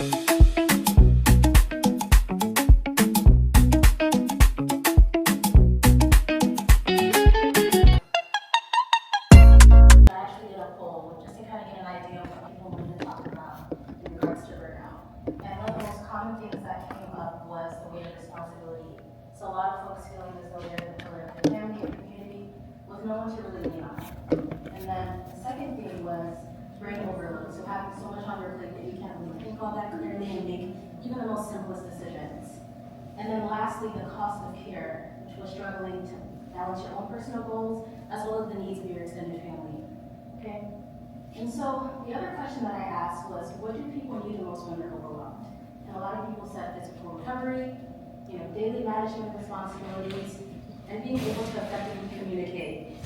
So a lot of folks feeling as though they're the pillar of their family or community with no one to really lean on. And then the second thing was brain overload. So having so much on your plate that you can't really think all that clearly and make even the most simplest decisions. And then lastly, the cost of care, which was struggling to balance your own personal goals as well as the needs of your extended family. Okay? And so the other question that I asked was, what do people need the most when they're overwhelmed? And a lot of people said physical recovery, daily management responsibilities, and being able to effectively communicate.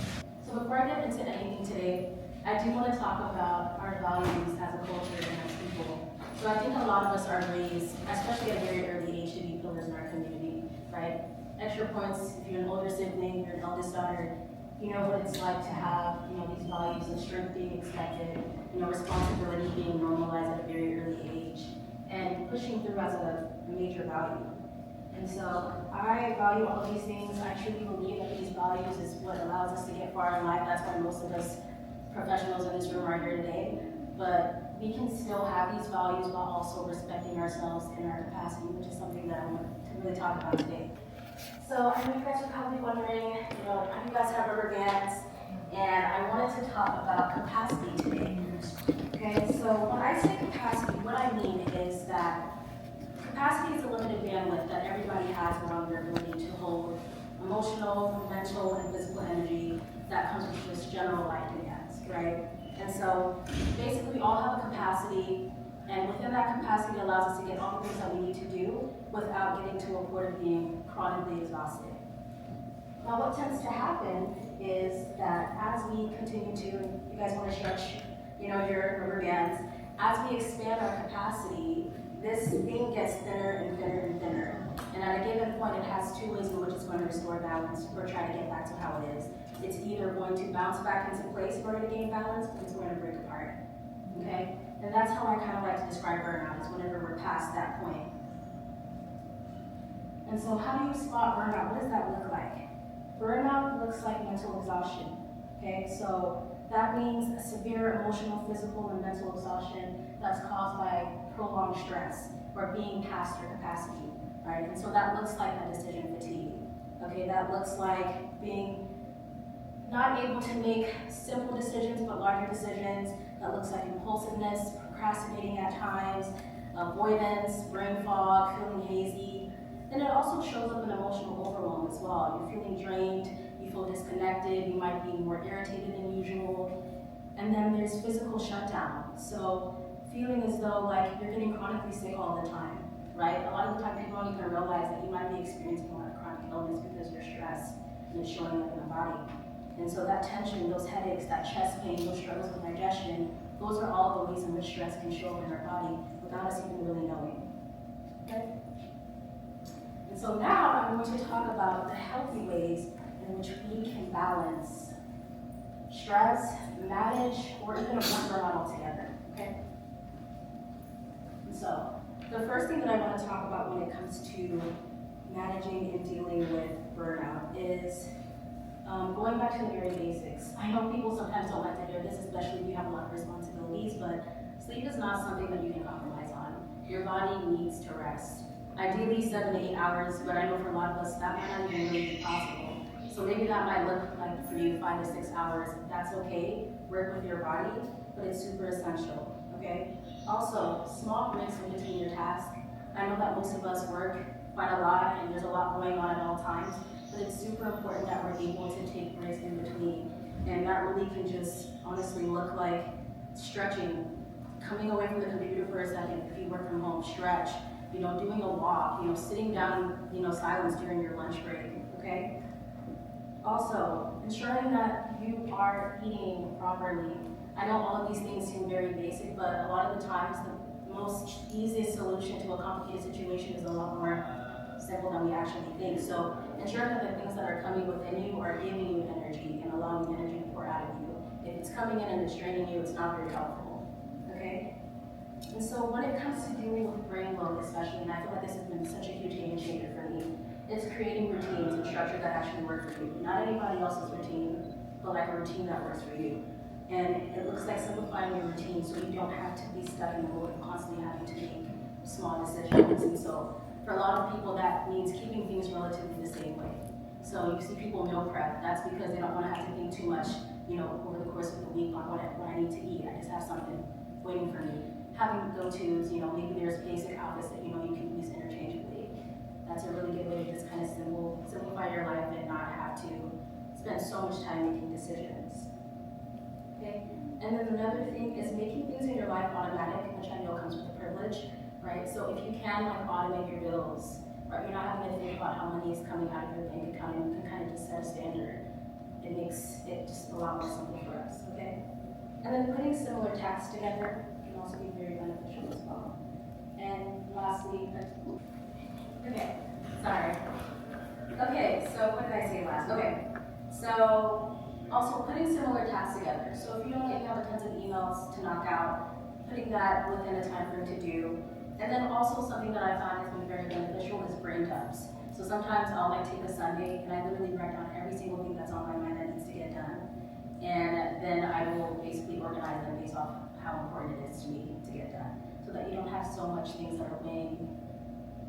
So before I get into anything today, I do want to talk about our values as a culture and as people. So I think a lot of us are raised, especially at a very early age, to be pillars in our community, right? Extra points, if you're an older sibling, you're an eldest daughter, you know what it's like to have, these values of strength being expected, responsibility being normalized at a very early age, and pushing through as a major value. And so I value all of these things. I truly believe that these values is what allows us to get far in life. That's why most of us professionals in this room are here today. But we can still have these values while also respecting ourselves in our capacity, which is something that I want to really talk about today. So I know you guys are probably wondering, you guys have rubber bands, and I wanted to talk about capacity today. Okay, so when I say capacity, what I mean is that capacity is a limited bandwidth that everybody has around their ability to hold emotional, mental, and physical energy that comes with just general life demands, right? And so basically we all have a capacity, and within that capacity allows us to get all the things that we need to do without getting to a point of being chronically exhausted. Now what tends to happen is that as we continue to, you guys want to stretch, your rubber bands, as we expand our capacity, this thing gets thinner and thinner and thinner. And at a given point, it has two ways in which it's going to restore balance or try to get back to how it is. It's either going to bounce back into place in order to gain balance, or it's going to break apart, okay? And that's how I kind of like to describe burnout, is whenever we're past that point. And so how do you spot burnout? What does that look like? Burnout looks like mental exhaustion, okay? So that means severe emotional, physical, and mental exhaustion that's caused by prolonged stress or being past your capacity, right? And so that looks like that decision fatigue, okay? That looks like being not able to make simple decisions but larger decisions. That looks like impulsiveness, procrastinating at times, avoidance, brain fog, feeling hazy. Then it also shows up in emotional overwhelm as well. You're feeling drained, you feel disconnected, you might be more irritated than usual. And then there's physical shutdown. So feeling as though like you're getting chronically sick all the time, right? A lot of the time people don't even realize that you might be experiencing a lot of chronic illness because you're stressed and it's showing up in the body. And so that tension, those headaches, that chest pain, those struggles with digestion, those are all the ways in which stress can show up in our body without us even really knowing, okay? And so now I'm going to talk about the healthy ways in which we can balance stress, manage, or even avoid burnout altogether, okay? And so the first thing that I want to talk about when it comes to managing and dealing with burnout is going back to the very basics. I know people sometimes don't like to hear this, especially if you have a lot of responsibilities, but sleep is not something that you can compromise on. Your body needs to rest. Ideally 7 to 8 hours, but I know for a lot of us that might not even really be possible. So maybe that might look like for you 5 to 6 hours. That's okay. Work with your body, but it's super essential, okay? Also, small breaks in between your tasks. I know that most of us work quite a lot and there's a lot going on at all times, but it's super important that we're able to take breaks in between. And that really can just honestly look like stretching, coming away from the computer for a second if you work from home, stretch, doing a walk, sitting down, silence during your lunch break, okay? Also, ensuring that you are eating properly. I know all of these things seem very basic, but a lot of the times the most easiest solution to a complicated situation is a lot more simple than we actually think. So ensure that the things that are coming within you are giving you energy and allowing the energy to pour out of you. If it's coming in and it's draining you, it's not very helpful, okay? And so when it comes to dealing with structure that actually works for you. Not anybody else's routine, but like a routine that works for you. And it looks like simplifying your routine so you don't have to be stuck in the mode of constantly having to make small decisions. And so for a lot of people, that means keeping things relatively the same way. So you see people meal prep, that's because they don't want to have to think too much, over the course of the week on what I need to eat. I just have something waiting for me. Having go-tos, maybe there's basic outfits that you can use interchangeably. That's a really good way to just kind of simplify your life and not have to spend so much time making decisions. Okay? And then another thing is making things in your life automatic, which I know comes with a privilege, right? So if you can automate your bills, right? You're not having to think about how money is coming out of your bank account, and you can kind of just set a standard. It makes it just a lot more simple for us, okay? And then putting similar tasks together can also be very beneficial as well. And lastly, okay, sorry. Okay, so what did I say last? Okay, so also putting similar tasks together. So if you don't have tons of emails to knock out, putting that within a time frame to do. And then also something that I find has been very beneficial is brain dumps. So sometimes I'll take a Sunday and I literally write down every single thing that's on my mind that needs to get done. And then I will basically organize them based off how important it is to me to get done. So that you don't have so much things that are weighing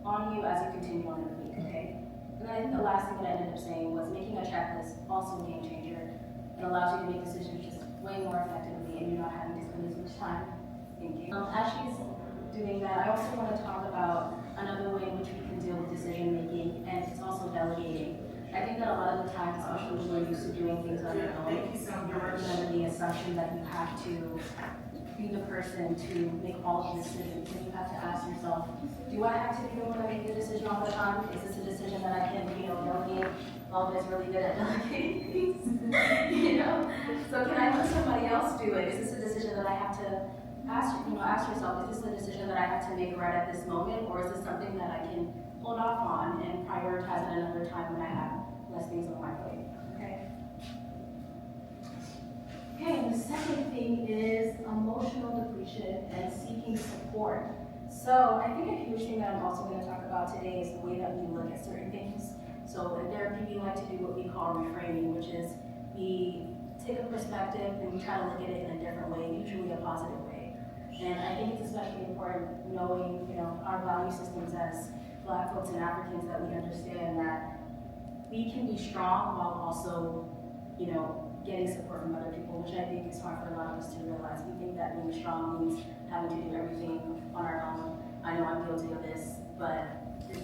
on you as you continue on in the week, okay? And then I think the last thing that I ended up saying was making a checklist, also a game changer. It allows you to make decisions just way more effectively and you're not having to spend as much time thinking. As she's doing that, I also want to talk about another way in which we can deal with decision making, and it's also delegating. I think that a lot of the time, especially when you're used to doing things on your own, you're working under the assumption that you have to be the person to make all of the decisions, and you have to ask yourself, do I have to be the one to make the decision all the time? Is this a decision that I can, delegate? Melvyn is really good at delegating things, So can I let somebody else do it? Is this a decision that I have to ask yourself, is this a decision that I have to make right at this moment, or is this something that I can hold off on and prioritize at another time when I have less things on my plate? Okay, and the second thing is emotional depletion and seeking support. So I think a huge thing that I'm also going to talk about today is the way that we look at certain things. So in therapy, we like to do what we call reframing, which is we take a perspective and we try to look at it in a different way, usually a positive way. And I think it's especially important knowing, our value systems as Black folks and Africans, that we understand that we can be strong while also, getting support from other people, which I think is hard for a lot of us to realize. We think that being strong means having to do everything on our own. I know I'm guilty of this, but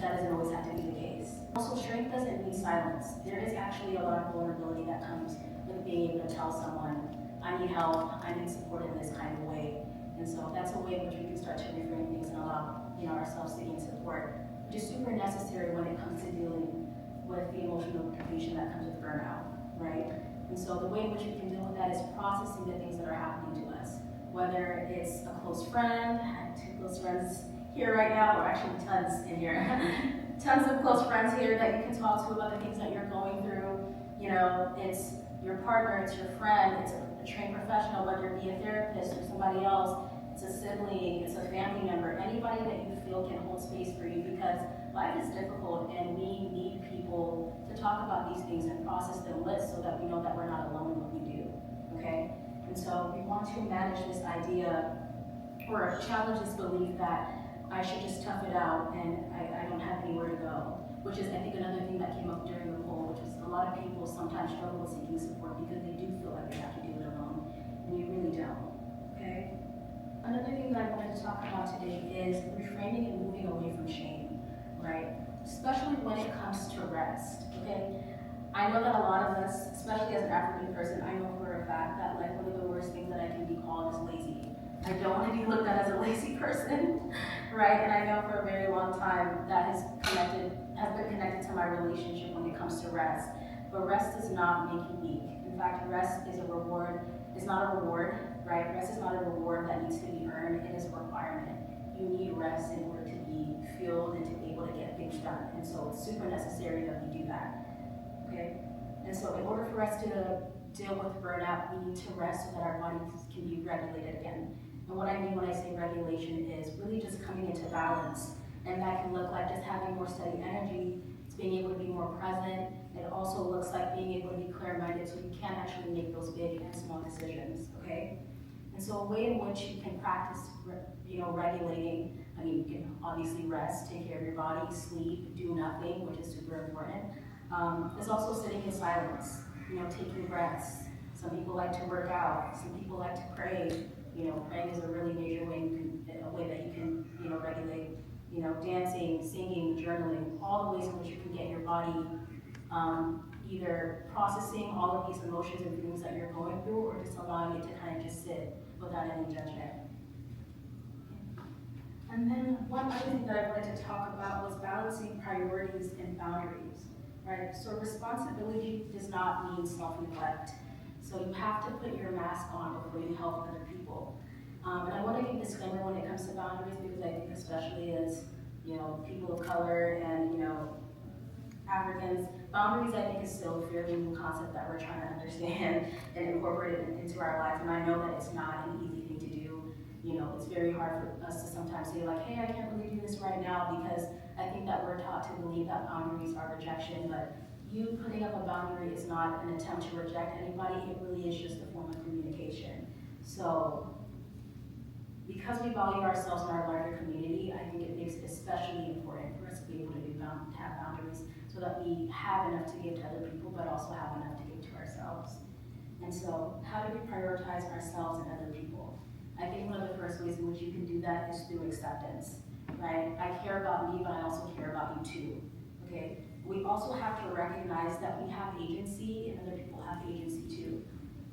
that doesn't always have to be the case. Also, strength doesn't mean silence. There is actually a lot of vulnerability that comes with being able to tell someone, I need help, I need support in this kind of way. And so that's a way in which we can start to reframe things and allow ourselves to gain support, which is super necessary when it comes to dealing with the emotional depletion that comes with burnout, right? And so the way in which we can deal with that is processing the things that are happening to us, whether it's a close friend. I have 2 close friends here right now, or actually tons in here. Tons of close friends here that you can talk to about the things that you're going through. It's your partner, it's your friend, it's a trained professional, whether it be a therapist or somebody else, it's a sibling, it's a family member, anybody that you feel can hold space for you, because life is difficult and we need people to talk about these things and process them with so that we know that we're not alone in what we do, okay? And so we want to manage this idea or challenge this belief that I should just tough it out and I don't have anywhere to go, which is, I think, another thing that came up during the poll, which is a lot of people sometimes struggle with seeking support because they do feel like they have to do it alone, and you really don't, okay? Another thing that I wanted to talk about today is reframing and moving away from shame, right? Especially when it comes to rest, okay? I know that a lot of us, especially as an African person, I know for a fact that one of the worst things that I can be called is lazy. I don't want to be looked at as a lazy person, right? And I know for a very long time that has been connected to my relationship when it comes to rest. But rest does not make you weak. In fact, rest is a reward. It's not a reward, right? Rest is not a reward that needs to be earned. It is a requirement. You need rest in order to be fueled and to be able to get things done. And so it's super necessary that we do that, okay? And so in order for us to deal with burnout, we need to rest so that our bodies can be regulated again. And what I mean when I say regulation is really just coming into balance. And that can look like just having more steady energy. It's being able to be more present. It also looks like being able to be clear-minded so you can actually make those big and small decisions, okay? And so a way in which you can practice, regulating, I mean, you can obviously rest, take care of your body, sleep, do nothing, which is super important. Is also sitting in silence, taking breaths. Some people like to work out, some people like to pray. Praying is a really major way that you can, regulate. Dancing, singing, journaling, all the ways in which you can get your body either processing all of these emotions and feelings that you're going through, or just allowing it to kind of just sit without any judgment. And then one other thing that I wanted to talk about was balancing priorities and boundaries, right? So responsibility does not mean self-neglect. So you have to put your mask on before you help other people. And I want to give a disclaimer when it comes to boundaries, because I think especially as, people of color and, Africans, boundaries I think is still a fairly new concept that we're trying to understand and incorporate it into our lives. And I know that it's not an easy thing to do. It's very hard for us to sometimes say like, hey, I can't really do this right now, because I think that we're taught to believe that boundaries are rejection, but you putting up a boundary is not an attempt to reject anybody, it really is just a form of communication. So, because we value ourselves in our larger community, I think it makes it especially important for us to be able to have boundaries so that we have enough to give to other people, but also have enough to give to ourselves. And so, how do we prioritize ourselves and other people? I think one of the first ways in which you can do that is through acceptance, right? I care about me, but I also care about you too, okay? We also have to recognize that we have agency and other people have agency too.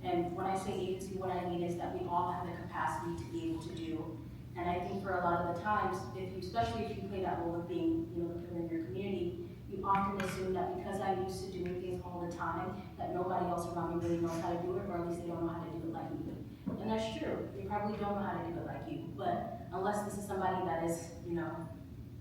And when I say agency, what I mean is that we all have the capacity to be able to do. And I think for a lot of the times, especially if you play that role of being, the pillar in your community, you often assume that because I'm used to doing things all the time, that nobody else around me really knows how to do it, or at least they don't know how to do it like me. And that's true. They probably don't know how to do it like you. But unless this is somebody that is,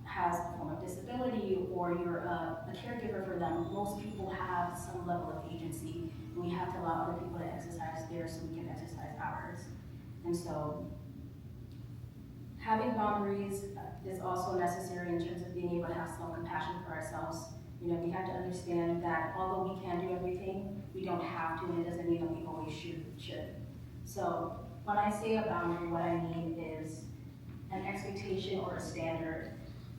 has a form of disability, or you're a caregiver for them, most people have some level of agency. And we have to allow other people to exercise theirs so we can exercise ours. And so having boundaries is also necessary in terms of being able to have self-compassion for ourselves. We have to understand that although we can do everything, we don't have to, and it doesn't mean that we always should. So when I say a boundary, what I mean is an expectation or a standard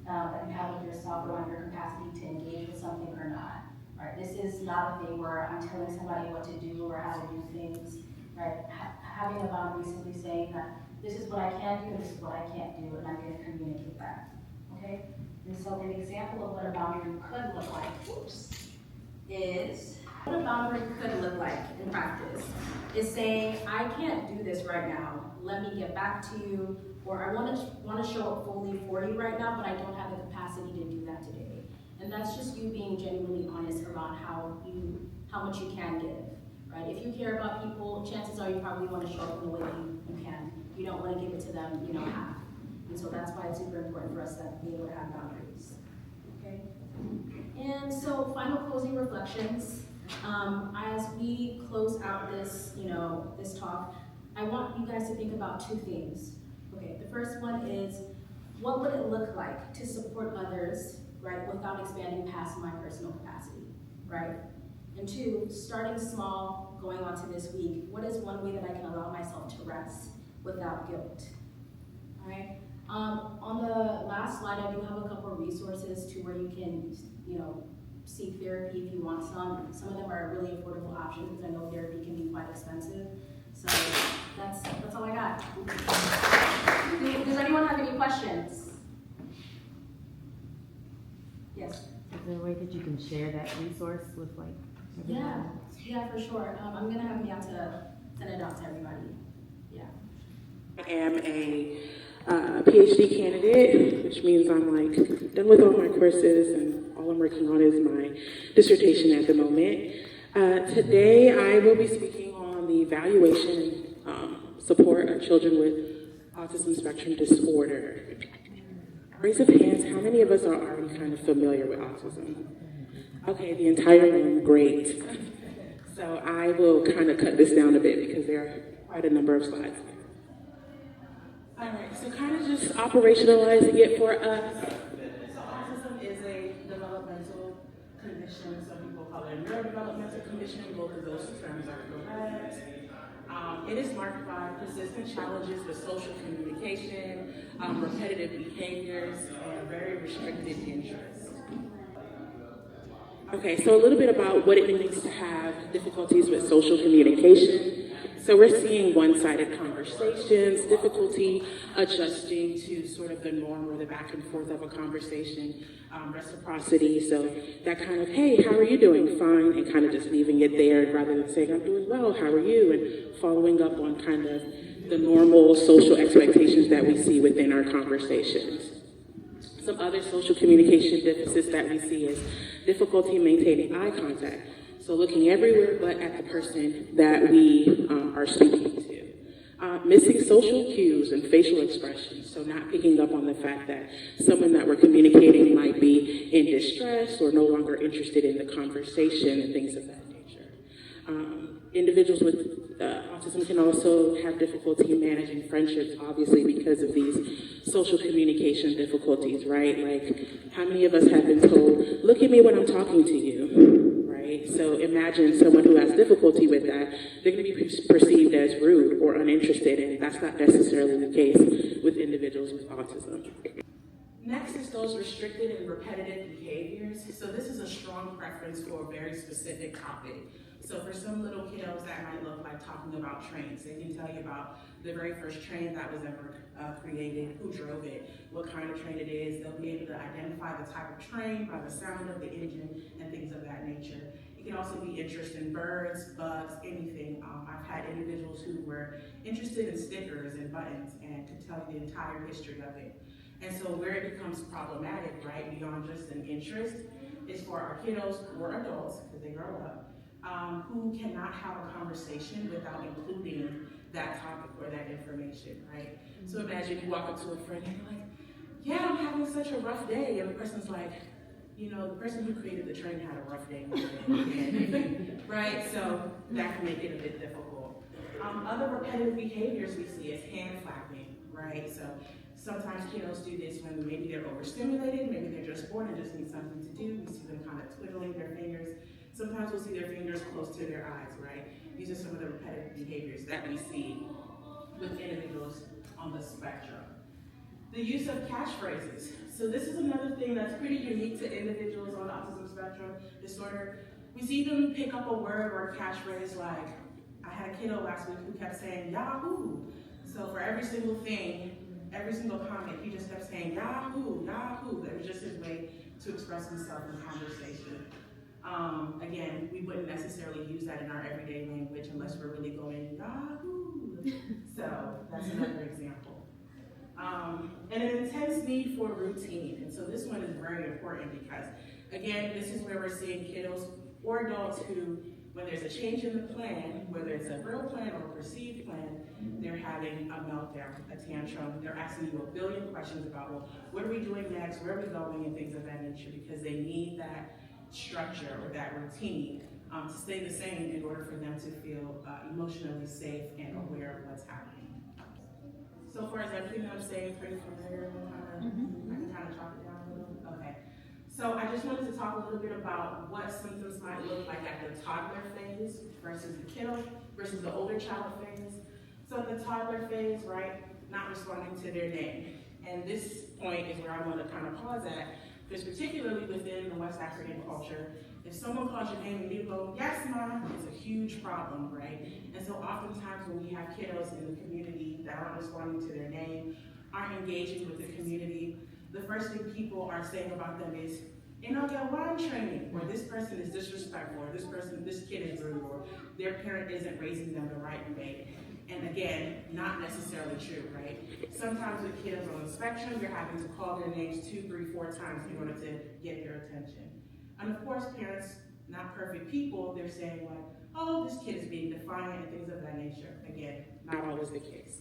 that you have with yourself around your capacity to engage with something or not. Right? This is not a thing where I'm telling somebody what to do or how to do things. Right? Having a boundary is simply saying that this is what I can do and this is what I can't do, and I'm going to communicate that. Okay? And so an example of what a boundary could look like, is what a boundary could look like in practice is saying, I can't do this right now. Let me get back to you, or I want to show up fully for you right now, but I don't have the capacity to do that today. And that's just you being genuinely honest around how much you can give. Right? If you care about people, chances are you probably want to show up in the way that you can. You don't want to give it to them, half. And so that's why it's super important for us to be able to have boundaries. Okay? And so final closing reflections. As we close out this, this talk, I want you guys to think about two things. Okay, the first one is, what would it look like to support others, right, without expanding past my personal capacity, right? And two, starting small, going on to this week, what is one way that I can allow myself to rest without guilt? All right. On the last slide, I do have a couple of resources to where you can, seek therapy if you want some. Some of them are really affordable options, because I know therapy can be quite expensive. So that's all I got. Does anyone have any questions? Yes. Is there a way that you can share that resource with everyone? Yeah, for sure. I'm gonna have Miatta send it out to everybody. Yeah. I am a PhD candidate, which means I'm done with all my courses, and all I'm working on is my dissertation at the moment. Today I will be speaking on the evaluation support of children with autism spectrum disorder. Raise of hands, how many of us are already kind of familiar with autism? Okay, the entire room, great. So I will kind of cut this down a bit because there are quite a number of slides. All right, so kind of just operationalizing it for us. So autism is a developmental condition. Some people call it a neurodevelopmental condition. Both of those terms are correct. It is marked by persistent challenges with social communication, repetitive behaviors, and very restricted interests. Okay, so a little bit about what it means to have difficulties with social communication. So we're seeing one-sided conversations, difficulty adjusting to sort of the norm or the back and forth of a conversation, reciprocity, so that kind of, hey, how are you doing? Fine, and kind of just leaving it there rather than saying, I'm doing well, how are you? And following up on kind of the normal social expectations that we see within our conversations. Some other social communication deficits that we see is difficulty maintaining eye contact. So looking everywhere but at the person that we are speaking to. Missing social cues and facial expressions. So not picking up on the fact that someone that we're communicating might be in distress or no longer interested in the conversation and things of that nature. Individuals with autism can also have difficulty managing friendships, obviously, because of these social communication difficulties, right? Like, how many of us have been told, look at me when I'm talking to you, right? So imagine someone who has difficulty with that, they're going to be perceived as rude or uninterested, and that's not necessarily the case with individuals with autism. Next is those restricted and repetitive behaviors. So this is a strong preference for a very specific topic. So for some little kiddos, that might look like talking about trains. They can tell you about the very first train that was ever created, who drove it, what kind of train it is. They'll be able to identify the type of train by the sound of the engine and things of that nature. It can also be interest in birds, bugs, anything. I've had individuals who were interested in stickers and buttons and could tell you the entire history of it. And so where it becomes problematic, right, beyond just an interest, is for our kiddos or adults, because they grow up, who cannot have a conversation without including that topic or that information, right? So imagine you walk up to a friend and you're like, yeah, I'm having such a rough day. And the person's like, you know, the person who created the train had a rough day, right? So that can make it a bit difficult. Other repetitive behaviors we see is hand flapping, right? So sometimes kiddos do this when maybe they're overstimulated, maybe they're just bored and just need something to do. We see them kind of twiddling their fingers. Sometimes we'll see their fingers close to their eyes, right? These are some of the repetitive behaviors that we see with individuals on the spectrum. The use of catchphrases. So this is another thing that's pretty unique to individuals on the autism spectrum disorder. We see them pick up a word or a catchphrase like, I had a kiddo last week who kept saying, Yahoo! So for every single thing, every single comment, he just kept saying, Yahoo, Yahoo. That was just his way to express himself in conversation. Again, we wouldn't necessarily use that in our everyday language unless we're really going, Yahoo! So that's another example. And an intense need for routine. And so this one is very important because, again, this is where we're seeing kiddos or adults who, when there's a change in the plan, whether it's a real plan or a perceived plan, they're having a meltdown, a tantrum. They're asking you a billion questions about, well, what are we doing next? Where are we going? And things of that nature, because they need that structure or that routine to stay the same in order for them to feel emotionally safe and aware of what's happening. So far as everything I'm saying, pretty familiar, I can kind of chop it down a little. Okay. So I just wanted to talk a little bit about what symptoms might look like at the toddler phase versus the kiddo versus the older child phase. So at the toddler phase, right, not responding to their name. And this point is where I want to kind of pause at, because particularly within the West African culture, if someone calls your name and you go, yes, mom, it's a huge problem, right? And so oftentimes when we have kiddos in the community that aren't responding to their name, aren't engaging with the community, the first thing people are saying about them is, you know, they're line training, or this person is disrespectful, or this kid is rude, or their parent isn't raising them the right way. And again, not necessarily true, right? Sometimes with kids on the spectrum, you're having to call their names 2, 3, 4 times in order to get their attention. And of course, parents, not perfect people, they're saying like, oh, this kid is being defiant and things of that nature. Again, not always the case.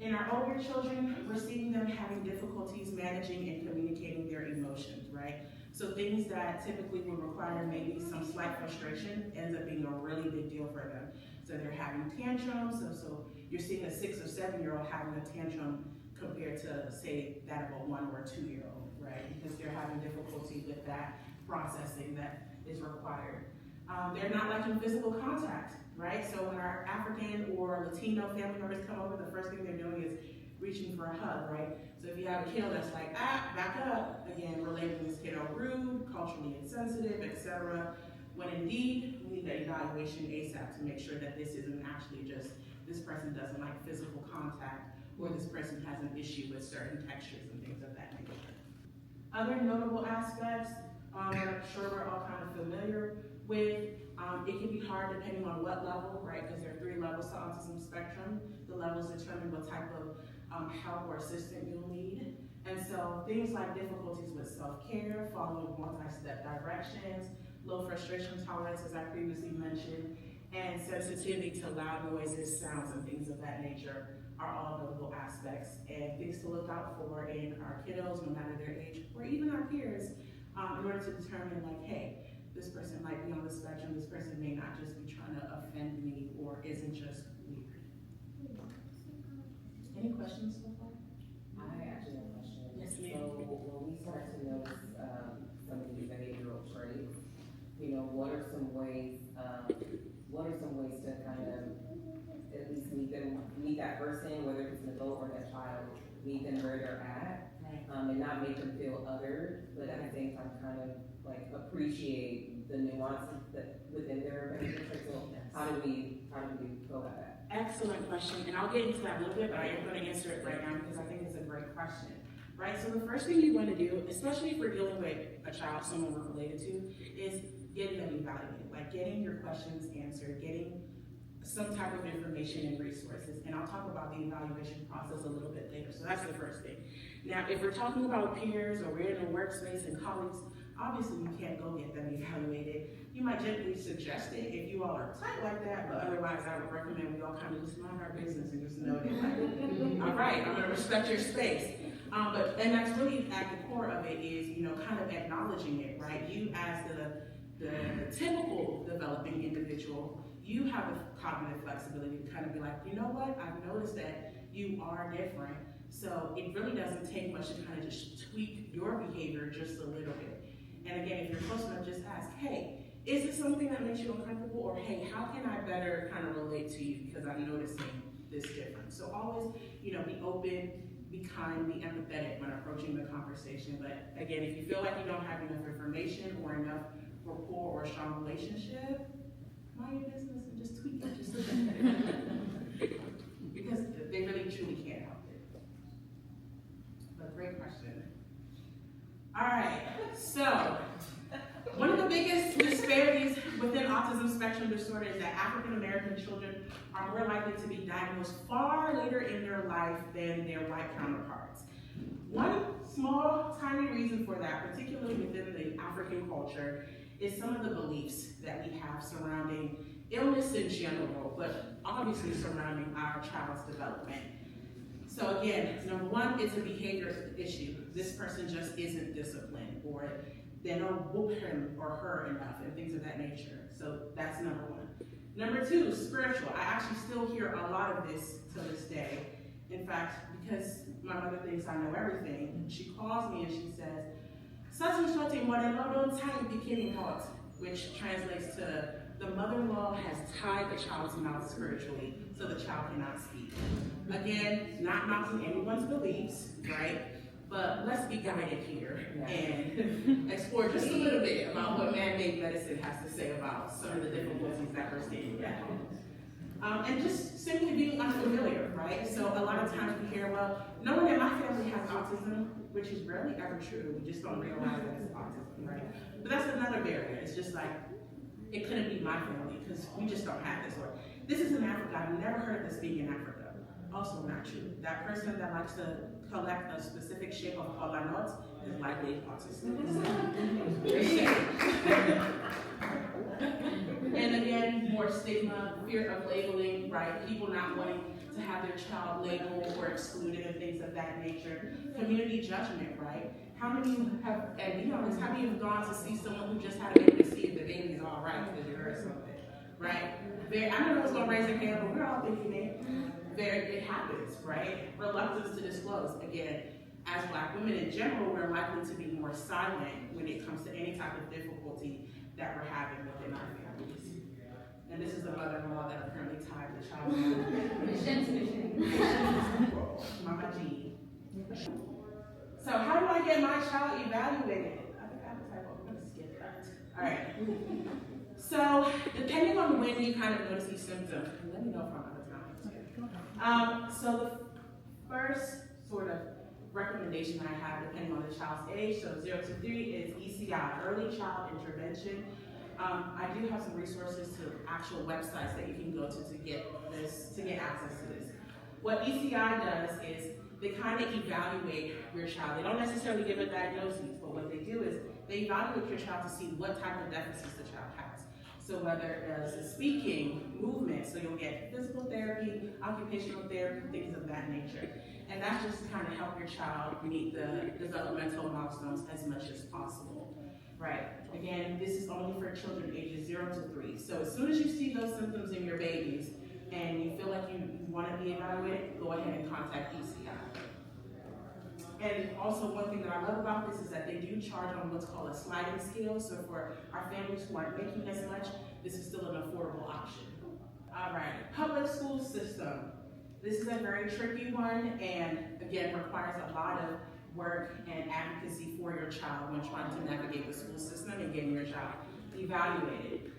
In our older children, we're seeing them having difficulties managing and communicating their emotions, right? So things that typically would require maybe some slight frustration ends up being a really big deal for them. So they're having tantrums, so you're seeing a 6 or 7-year-old having a tantrum compared to, say, that of a 1 or 2-year-old, right? Because they're having difficulty with that processing that is required. They're not liking physical contact, right? So when our African or Latino family members come over, the first thing they're doing is reaching for a hug, right? So if you have a kiddo that's like, back up, again, we're labeling this kiddo rude, culturally insensitive, etc. When indeed, we need that evaluation ASAP to make sure that this isn't actually just, this person doesn't like physical contact, or this person has an issue with certain textures and things of that nature. Other notable aspects, I'm sure we're all kind of familiar with. It can be hard depending on what level, right? Because there are 3 levels to autism spectrum. The levels determine what type of help or assistance you'll need. And so things like difficulties with self-care, following multi-step directions, low frustration tolerance, as I previously mentioned, and sensitivity to loud noises, sounds, and things of that nature are all notable aspects and things to look out for in our kiddos, no matter their age, or even our peers, in order to determine, like, hey, this person might be on the spectrum, this person may not just be trying to offend me or isn't just weird. Any questions so far? I actually have a question. Yes, ma'am. So when we start to notice some of these behavioral traits, what are some ways to kind of at least meet that person, whether it's an adult or that child, meet them where they're at, and not make them feel othered, but at the same time kind of like appreciate the nuances that within their behavioral traits. So how do we go about that? Excellent question, and I'll get into that a little bit, but I am going to answer it right now because I think it's a great question, right? So the first thing you want to do, especially if we're dealing with a child, someone we're related to, is getting them evaluated, like getting your questions answered, getting some type of information and resources, and I'll talk about the evaluation process a little bit later, so that's the first thing. Now, if we're talking about peers or we're in a workspace and colleagues, obviously you can't go get them evaluated. You might gently suggest it if you all are tight like that, but otherwise I would recommend we all kind of just mind our business and just know that, like, all right, I'm gonna respect your space. And that's really at the core of it is, kind of acknowledging it, right? You as the typical developing individual, you have a cognitive flexibility to kind of be like, you know what, I've noticed that you are different. So it really doesn't take much to kind of just tweak your behavior just a little bit. And again, if you're close enough, just ask, hey, is it something that makes you uncomfortable? Or hey, how can I better kind of relate to you because I'm noticing this difference? So always, be open, be kind, be empathetic when approaching the conversation. But again, if you feel like you don't have enough information or enough rapport or a strong relationship, mind your business and just tweak it just a bit. Because they really truly can't help it. But great question. All right, so one of the biggest disparities within autism spectrum disorder is that African American children are more likely to be diagnosed far later in their life than their white counterparts. One small, tiny reason for that, particularly within the African culture, is some of the beliefs that we have surrounding illness in general, but obviously surrounding our child's development. So again, number one, it's a behavior issue. This person just isn't disciplined, or they don't whoop him or her enough, and things of that nature. So that's number one. Number two, spiritual. I actually still hear a lot of this to this day. In fact, because my mother thinks I know everything, she calls me and she says, which translates to, the mother-in-law has tied the child's mouth spiritually so the child cannot speak. Again, not knocking anyone's beliefs, right? But let's be guided here and explore just a little bit about what man-made medicine has to say about some of the difficulties that we're seeing at home. And just simply being unfamiliar, right? So a lot of times we hear, well, no one in my family has autism, which is rarely ever true. We just don't realize that it's autism, right? But that's another barrier. It's just like, it couldn't be my family because we just don't have this. Or this is in Africa. I've never heard of this being in Africa. Also not true. That person that likes to collect a specific shape of kola nuts is likely autistic. And again, more stigma, fear of labeling, right? People not wanting to have their child labeled or excluded and things of that nature. Community judgment, right? How many have, and be honest, how many have gone to see someone who just had a baby to see if the baby's all right because you heard something, right? I don't know who's gonna raise their hand, but we're all thinking it. It happens, right? Reluctance to disclose. Again, as Black women in general, we're likely to be more silent when it comes to any type of difficulty that we're having within our families. And this is a mother-in-law that apparently tied the child Mama G. So how do I get my child evaluated? I think I have a typo. I'm going to skip that. All right. So depending on when you kind of notice these symptoms, let me know if I'm out of time. So the first sort of recommendation I have, depending on the child's age, so 0 to 3 is ECI, Early Child Intervention. I do have some resources to actual websites that you can go to get access to this. What ECI does is they kind of evaluate your child. They don't necessarily give a diagnosis, but what they do is they evaluate your child to see what type of deficits the child has. So whether it's speaking, movement, so you'll get physical therapy, occupational therapy, things of that nature. And that's just to kind of help your child meet the developmental milestones as much as possible. Right. Again, this is only for children ages 0 to 3. So as soon as you see those symptoms in your babies and you feel like you want to be evaluated, go ahead and contact ECI. And also one thing that I love about this is that they do charge on what's called a sliding scale. So for our families who aren't making as much, this is still an affordable option. All right, public school system. This is a very tricky one and again requires a lot of work and advocacy for your child when trying to navigate the school system and getting your child evaluated.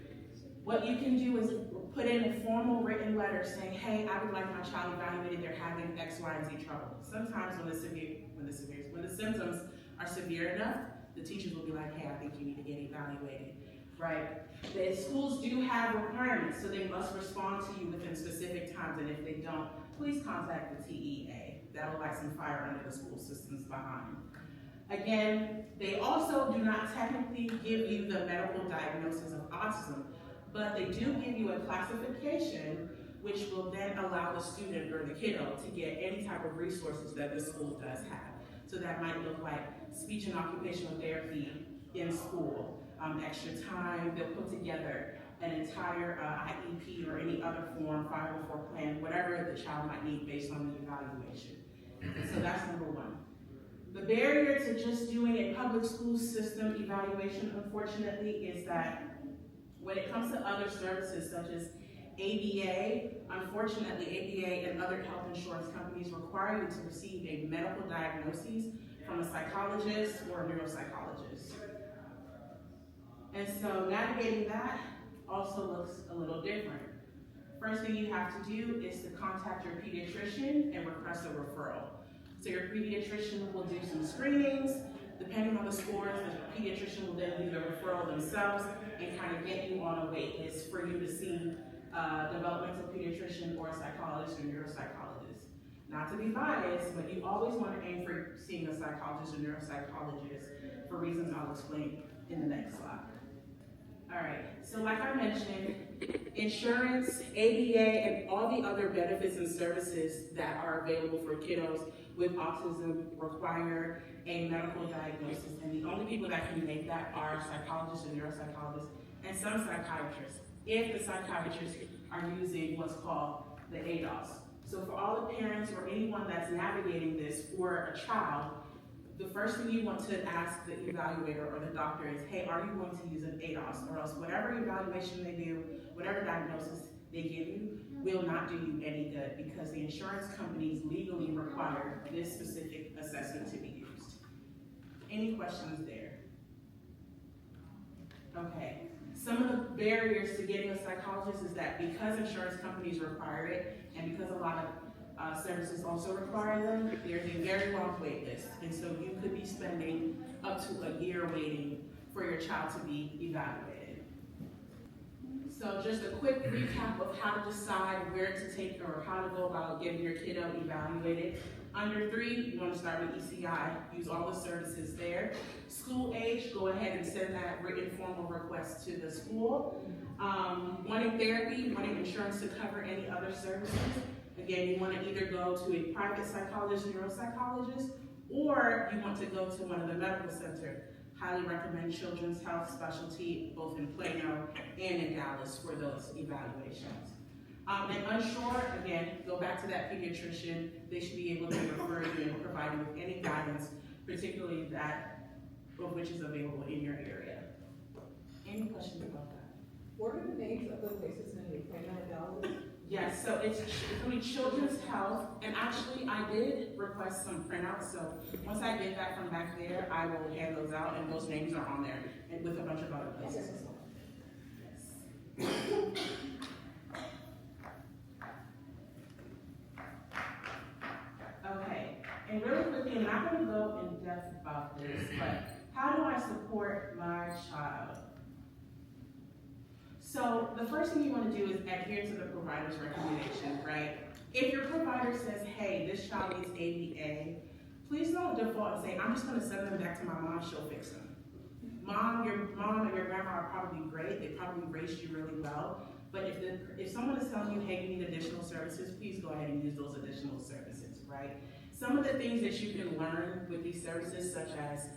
What you can do is put in a formal written letter saying, hey, I would like my child evaluated, they're having X, Y, and Z trouble. Sometimes when the symptoms are severe enough, the teachers will be like, hey, I think you need to get evaluated, right? The schools do have requirements, so they must respond to you within specific times, and if they don't, please contact the TEA. That'll light some fire under the school systems behind. Again, they also do not technically give you the medical diagnosis of autism, but they do give you a classification which will then allow the student or the kiddo to get any type of resources that the school does have. So that might look like speech and occupational therapy in school, extra time, they'll put together an entire IEP or any other form, 504 plan, whatever the child might need based on the evaluation. So that's number one. The barrier to just doing a public school system evaluation, unfortunately, is that when it comes to other services such as ABA, unfortunately, ABA and other health insurance companies require you to receive a medical diagnosis from a psychologist or a neuropsychologist. And so navigating that also looks a little different. First thing you have to do is to contact your pediatrician and request a referral. So your pediatrician will do some screenings. Depending on the scores, the pediatrician will then do the referral themselves and kind of get you on a wait list for you to see a developmental pediatrician or a psychologist or neuropsychologist. Not to be biased, but you always want to aim for seeing a psychologist or neuropsychologist for reasons I'll explain in the next slide. All right, so like I mentioned, insurance, ABA, and all the other benefits and services that are available for kiddos with autism require a medical diagnosis, and the only people that can make that are psychologists and neuropsychologists and some psychiatrists, if the psychiatrists are using what's called the ADOS. So for all the parents or anyone that's navigating this for a child, the first thing you want to ask the evaluator or the doctor is, hey, are you going to use an ADOS? Or else whatever evaluation they do, whatever diagnosis they give you, will not do you any good because the insurance companies legally require this specific assessment to be used. Any questions there? Okay. Some of the barriers to getting a psychologist is that because insurance companies require it, and because a lot of services also require them, there's a very long wait list. And so you could be spending up to a year waiting for your child to be evaluated. So just a quick recap of how to decide where to take or how to go about getting your kiddo evaluated. Under 3, you want to start with ECI, use all the services there. School age, go ahead and send that written formal request to the school. Wanting therapy, wanting insurance to cover any other services. Again, you want to either go to a private psychologist, neuropsychologist, or you want to go to one of the medical centers. Highly recommend Children's Health Specialty, both in Plano and in Dallas for those evaluations. And unsure, again, go back to that pediatrician. They should be able to refer you and provide you with any guidance, particularly that of which is available in your area. Any questions about that? What are the names of the places in the appointment modality? Yes, so it's going to be Children's Health, and actually I did request some printouts, so once I get that from back there, I will hand those out, and those names are on there, and with a bunch of other places. Yes. Okay, and really quickly, I'm not going to go in depth about this, but how do I support my child? So the first thing you want to do is adhere to the provider's recommendation, right? If your provider says, hey, this child needs ABA, please don't default and say, I'm just going to send them back to my mom, she'll fix them. Your mom and your grandma are probably great, they probably raised you really well, but if someone is telling you, hey, you need additional services, please go ahead and use those additional services, right? Some of the things that you can learn with these services, such as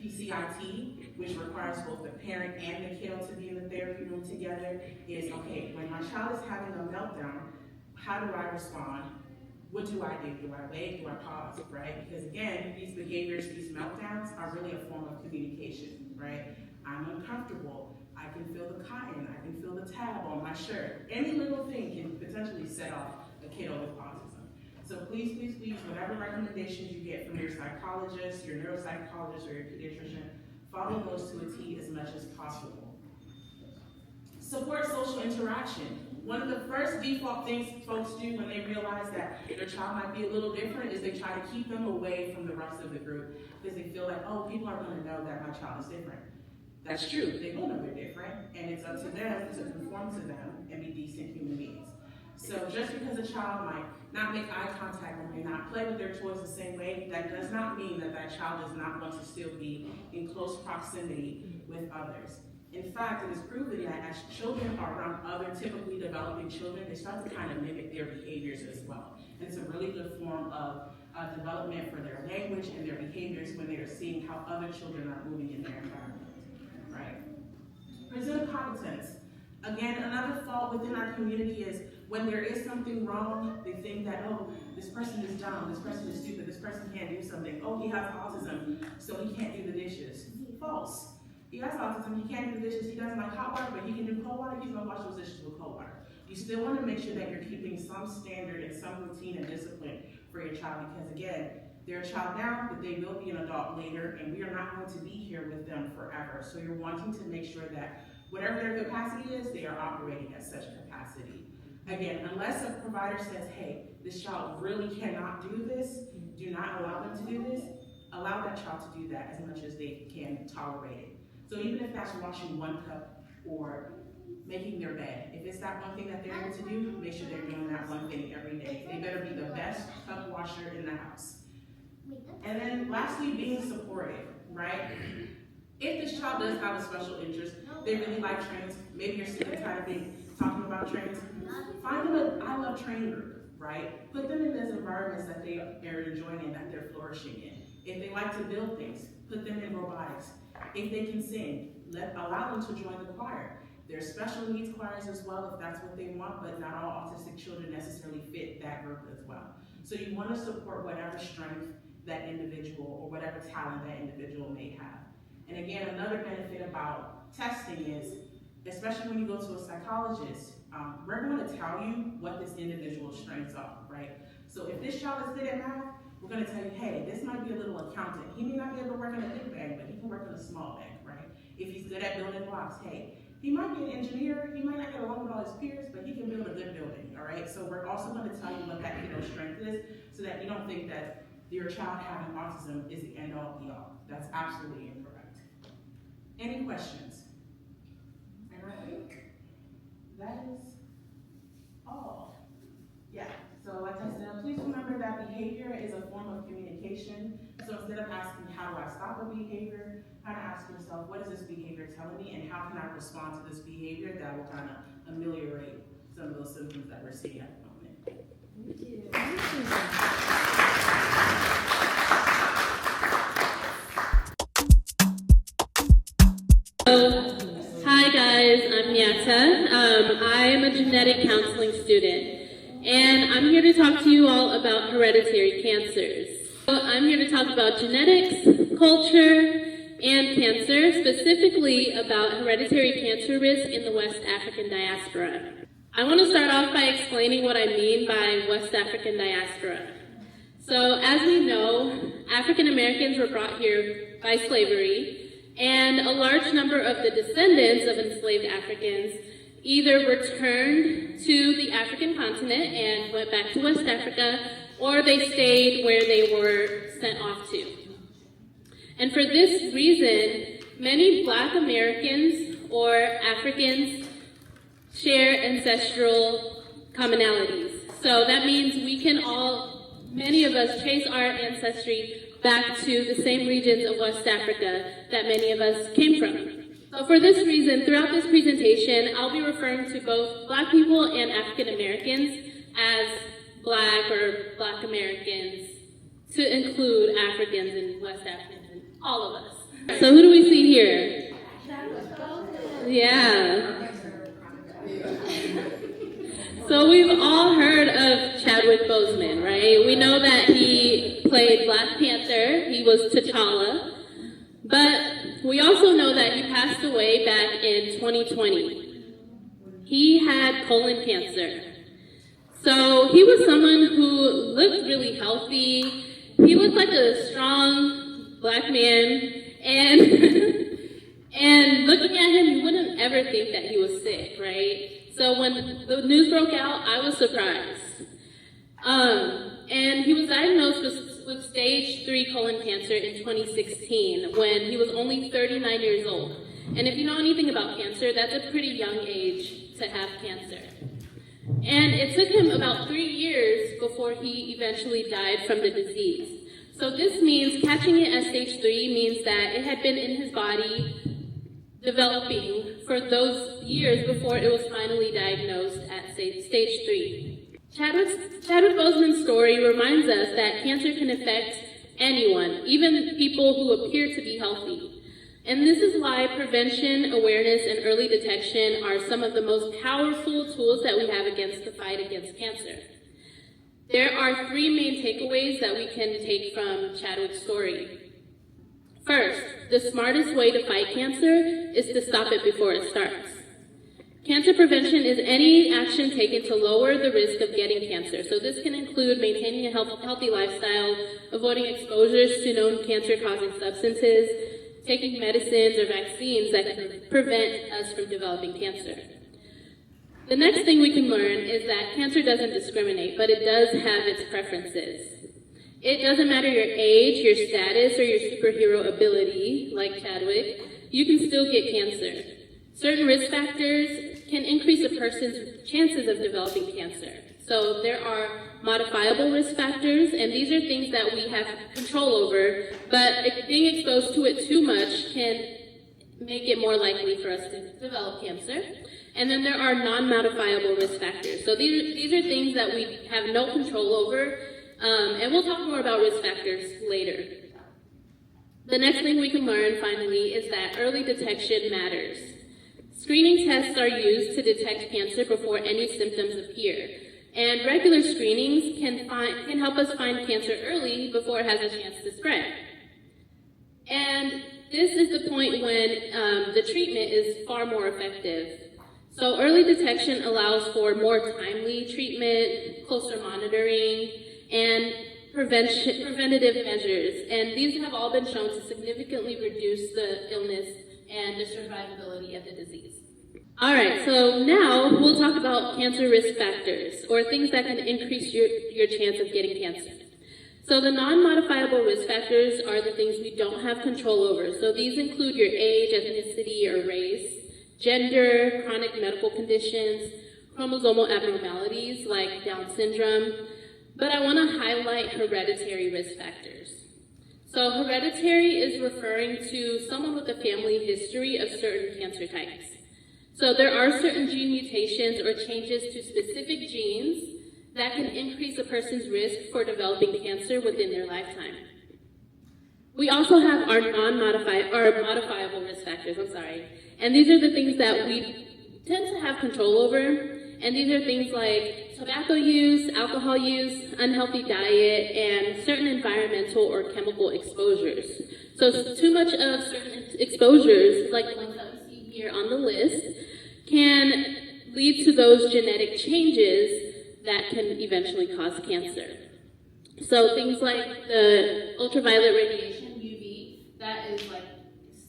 PCIT, which requires both the parent and the kiddo to be in the therapy room together, is, okay, when my child is having a meltdown, how do I respond? What do I do? Do I wait? Do I pause, right? Because again, these behaviors, these meltdowns are really a form of communication, right? I'm uncomfortable. I can feel the cotton. I can feel the tab on my shirt. Any little thing can potentially set off a kiddo with autism. So please, please, please, whatever recommendations you get from your psychologist, your neuropsychologist, or your pediatrician, follow those to a T as much as possible. Support social interaction. One of the first default things folks do when they realize that their child might be a little different is they try to keep them away from the rest of the group because they feel like, oh, people are going to know that my child is different. That's true. They will know they're different, and it's up to them to conform to them and be decent human beings. So just because a child might not make eye contact or may not play with their toys the same way, that does not mean that that child does not want to still be in close proximity with others. In fact, it is proven that as children are around other typically developing children, they start to kind of mimic their behaviors as well. And it's a really good form of development for their language and their behaviors when they are seeing how other children are moving in their environment, right? Presume competence. Again, another fault within our community is when there is something wrong, they think that, oh, this person is dumb, this person is stupid, this person can't do something, oh, he has autism, so he can't do the dishes. False. He has autism, he can't do the dishes, he doesn't like hot water, but he can do cold water, he's gonna wash those dishes with cold water. You still wanna make sure that you're keeping some standard and some routine and discipline for your child because again, they're a child now, but they will be an adult later, and we are not going to be here with them forever. So you're wanting to make sure that whatever their capacity is, they are operating at such capacity. Again, unless a provider says, hey, this child really cannot do this, do not allow them to do this, allow that child to do that as much as they can tolerate it. So even if that's washing one cup or making their bed, if it's that one thing that they're able to do, make sure they're doing that one thing every day. They better be the best cup washer in the house. And then lastly, being supportive, right? If this child does have a special interest, they really like trains, maybe you're sick and tired of talking about trains, find them an I Love Train group, right? Put them in those environments that they are enjoying and that they're flourishing in. If they like to build things, put them in robotics. If they can sing, allow them to join the choir. There's special needs choirs as well if that's what they want, but not all autistic children necessarily fit that group as well. So you want to support whatever strength that individual or whatever talent that individual may have. And again, another benefit about testing is, especially when you go to a psychologist, we're going to tell you what this individual's strengths are, right? So if this child is good at math, we're going to tell you, hey, this might be a little accountant. He may not be able to work in a big bag, but he can work in a small bag, right? If he's good at building blocks, hey, he might be an engineer, he might not get along with all his peers, but he can build a good building, all right? So we're also going to tell you what that kiddo's strength is so that you don't think that your child having autism is the end all be all. That's absolutely incorrect. Any questions? And I think that is all. Yeah, so like I said, please remember that behavior is a form of communication. So instead of asking, how do I stop a behavior, kind of ask yourself, what is this behavior telling me, and how can I respond to this behavior that will kind of ameliorate some of those symptoms that we're seeing at the moment. Thank you. Hi Hi guys, I'm Miatta. I am a genetic counseling student, and I'm here to talk to you all about hereditary cancers. So I'm here to talk about genetics, culture, and cancer, specifically about hereditary cancer risk in the West African diaspora. I want to start off by explaining what I mean by West African diaspora. So as we know, African Americans were brought here by slavery, and a large number of the descendants of enslaved Africans either returned to the African continent and went back to West Africa, or they stayed where they were sent off to. And for this reason, many Black Americans or Africans share ancestral commonalities. So that means we can all, many of us, trace our ancestry back to the same regions of West Africa that many of us came from. So for this reason, throughout this presentation, I'll be referring to both Black people and African Americans as Black or Black Americans, to include Africans and West Africans and all of us. So who do we see here? Yeah. So we've all heard of Chadwick Boseman, right? We know that he played Black Panther, he was T'Challa, but we also know that he passed away back in 2020. He had colon cancer. So he was someone who looked really healthy. He looked like a strong Black man, and and looking at him, you wouldn't ever think that he was sick, right? So when the news broke out, I was surprised. And he was diagnosed with stage 3 colon cancer in 2016 when he was only 39 years old. And if you know anything about cancer, that's a pretty young age to have cancer. And it took him about 3 years before he eventually died from the disease. So this means catching it at stage 3 means that it had been in his body developing for those years before it was finally diagnosed at stage 3. Chadwick Boseman's story reminds us that cancer can affect anyone, even people who appear to be healthy. And this is why prevention, awareness, and early detection are some of the most powerful tools that we have against the fight against cancer. There are 3 main takeaways that we can take from Chadwick's story. First, the smartest way to fight cancer is to stop it before it starts. Cancer prevention is any action taken to lower the risk of getting cancer. So this can include maintaining a healthy lifestyle, avoiding exposures to known cancer-causing substances, taking medicines or vaccines that can prevent us from developing cancer. The next thing we can learn is that cancer doesn't discriminate, but it does have its preferences. It doesn't matter your age, your status, or your superhero ability, like Chadwick, you can still get cancer. Certain risk factors can increase a person's chances of developing cancer. So there are modifiable risk factors, and these are things that we have control over, but being exposed to it too much can make it more likely for us to develop cancer. And then there are non-modifiable risk factors. So these are things that we have no control over, and we'll talk more about risk factors later. The next thing we can learn, finally, is that early detection matters. Screening tests are used to detect cancer before any symptoms appear, and regular screenings can help us find cancer early before it has a chance to spread. And this is the point when the treatment is far more effective. So early detection allows for more timely treatment, closer monitoring, and preventative measures. And these have all been shown to significantly reduce the illness and the survivability of the disease. All right, so now we'll talk about cancer risk factors, or things that can increase your chance of getting cancer. So the non-modifiable risk factors are the things we don't have control over. So these include your age, ethnicity, or race, gender, chronic medical conditions, chromosomal abnormalities like Down syndrome, but I want to highlight hereditary risk factors. So hereditary is referring to someone with a family history of certain cancer types. So there are certain gene mutations or changes to specific genes that can increase a person's risk for developing cancer within their lifetime. We also have our modifiable risk factors, and these are the things that we tend to have control over, and these are things like tobacco use, alcohol use, unhealthy diet, and certain environmental or chemical exposures. So too much of certain exposures, like the ones that we see here on the list, can lead to those genetic changes that can eventually cause cancer. So things like the ultraviolet radiation, UV, that is like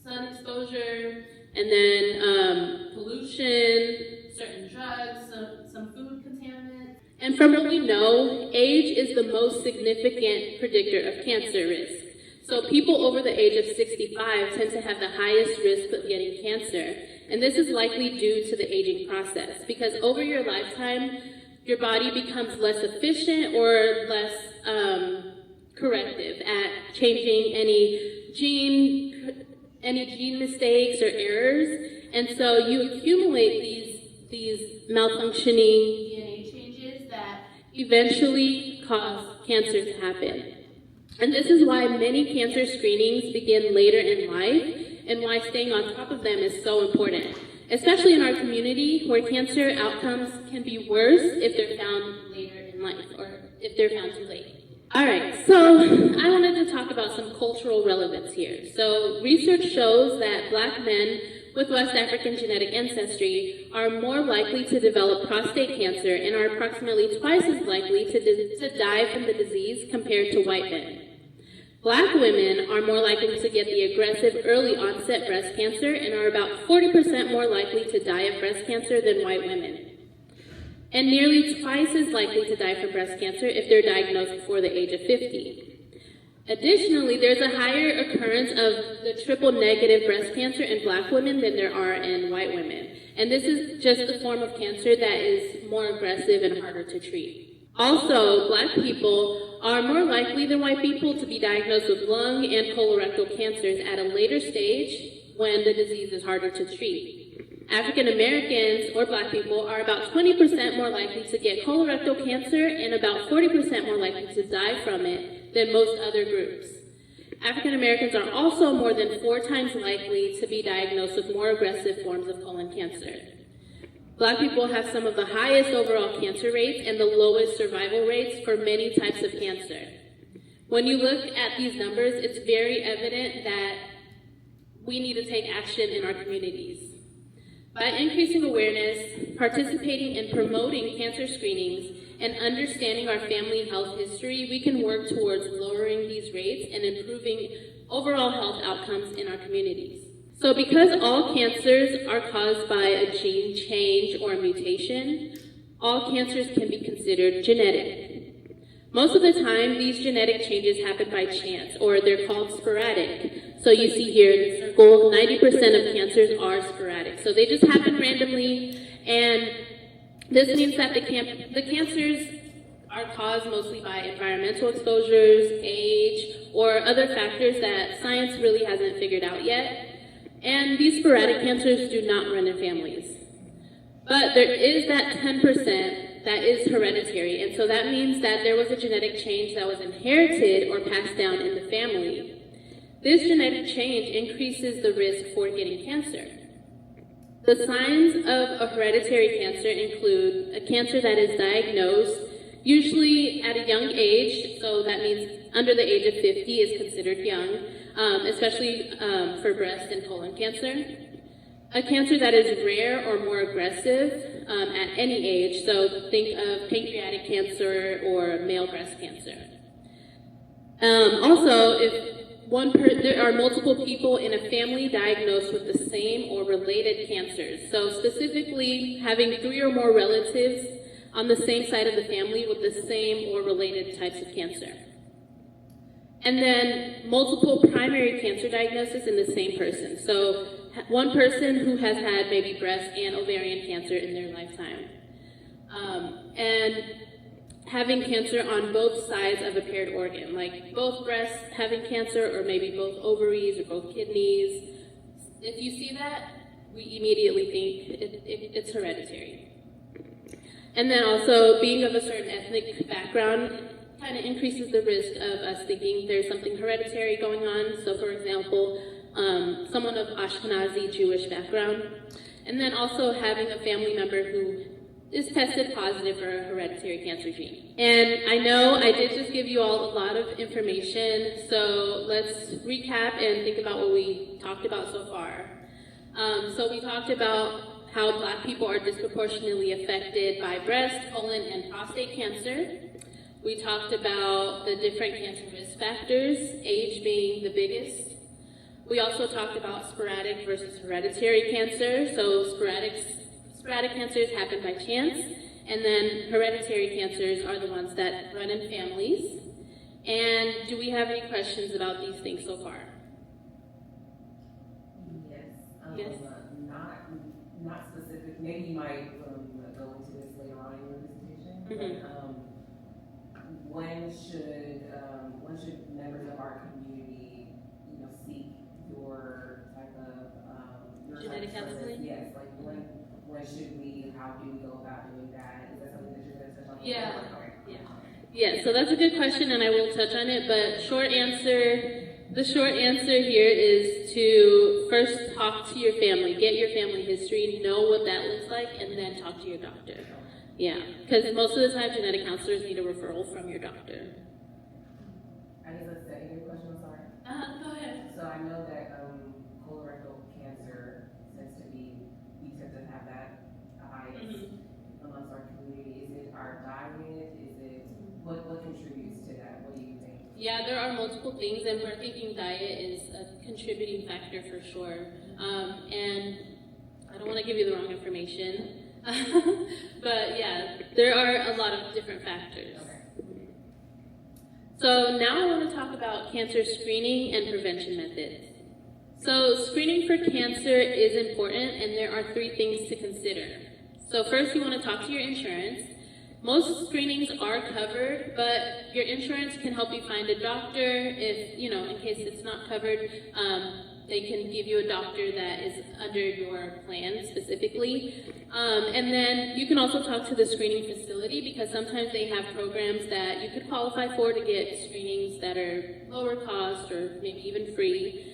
sun exposure, and then pollution, certain drugs, some food contaminants. And from what we know, age is the most significant predictor of cancer risk. So people over the age of 65 tend to have the highest risk of getting cancer. And this is likely due to the aging process, because over your lifetime, your body becomes less efficient or less corrective at changing any gene mistakes or errors. And so you accumulate these malfunctioning DNA changes that eventually cause cancer to happen. And this is why many cancer screenings begin later in life, and why staying on top of them is so important, especially in our community where cancer outcomes can be worse if they're found later in life or if they're found too late. All right, so I wanted to talk about some cultural relevance here. So research shows that Black men with West African genetic ancestry are more likely to develop prostate cancer and are approximately twice as likely to die from the disease compared to white men. Black women are more likely to get the aggressive early onset breast cancer and are about 40% more likely to die of breast cancer than white women, and nearly twice as likely to die from breast cancer if they're diagnosed before the age of 50. Additionally, there's a higher occurrence of the triple negative breast cancer in Black women than there are in white women. And this is just a form of cancer that is more aggressive and harder to treat. Also, Black people are more likely than white people to be diagnosed with lung and colorectal cancers at a later stage when the disease is harder to treat. African Americans or Black people are about 20% more likely to get colorectal cancer and about 40% more likely to die from it than most other groups. African Americans are also more than 4 times likely to be diagnosed with more aggressive forms of colon cancer. Black people have some of the highest overall cancer rates and the lowest survival rates for many types of cancer. When you look at these numbers, it's very evident that we need to take action in our communities. By increasing awareness, participating in promoting cancer screenings, and understanding our family health history, we can work towards lowering these rates and improving overall health outcomes in our communities. So because all cancers are caused by a gene change or a mutation, all cancers can be considered genetic. Most of the time, these genetic changes happen by chance, or they're called sporadic. So you see here in the circle, 90% of cancers are sporadic. So they just happen randomly, and this means that the cancers are caused mostly by environmental exposures, age, or other factors that science really hasn't figured out yet. And these sporadic cancers do not run in families. But there is that 10% that is hereditary, and so that means that there was a genetic change that was inherited or passed down in the family. This genetic change increases the risk for getting cancer. The signs of a hereditary cancer include a cancer that is diagnosed usually at a young age, so that means under the age of 50 is considered young, especially for breast and colon cancer. A cancer that is rare or more aggressive at any age, so think of pancreatic cancer or male breast cancer. Also, if there are multiple people in a family diagnosed with the same or related cancers. So specifically, having 3 or more relatives on the same side of the family with the same or related types of cancer. And then multiple primary cancer diagnoses in the same person. So one person who has had maybe breast and ovarian cancer in their lifetime. And having cancer on both sides of a paired organ, like both breasts having cancer or maybe both ovaries or both kidneys. If you see that, we immediately think it's hereditary. And then also being of a certain ethnic background kind of increases the risk of us thinking there's something hereditary going on. So, for example, someone of Ashkenazi Jewish background, and then also having a family member who is tested positive for a hereditary cancer gene. And I know I did just give you all a lot of information, so let's recap and think about what we talked about so far. So we talked about how Black people are disproportionately affected by breast, colon, and prostate cancer. We talked about the different cancer risk factors, age being the biggest. We also talked about sporadic versus hereditary cancer. So sporadic cancers happen by chance, and then hereditary cancers are the ones that run in families. And do we have any questions about these things so far? Yes. Not specific. Maybe you might go into this later on in your presentation. But, when should members of our community, seek your type of genetic counseling? Yes. Like when should we? How do we go about doing that? Is that something that you're going to touch on? Yeah. Okay. Yeah. So that's a good question, and I will touch on it. But the short answer here is to first talk to your family, get your family history, know what that looks like, and then talk to your doctor. Yeah, because most of the time genetic counselors need a referral from your doctor. I guess a secondary question, I'm sorry. Go ahead. So I know that colorectal cancer tends to be, we tend to have that highest amongst our community. Is it our diet? Is it, what contributes to that? What do you think? Yeah, there are multiple things, and we're thinking diet is a contributing factor for sure. And I don't want to give you the wrong information, but yeah, there are a lot of different factors. Okay. So now I want to talk about cancer screening and prevention methods. So screening for cancer is important, and there are 3 things to consider. So first, you want to talk to your insurance. Most screenings are covered, but your insurance can help you find a doctor if, in case it's not covered, they can give you a doctor that is under your plan specifically. And then you can also talk to the screening facility, because sometimes they have programs that you could qualify for to get screenings that are lower cost or maybe even free.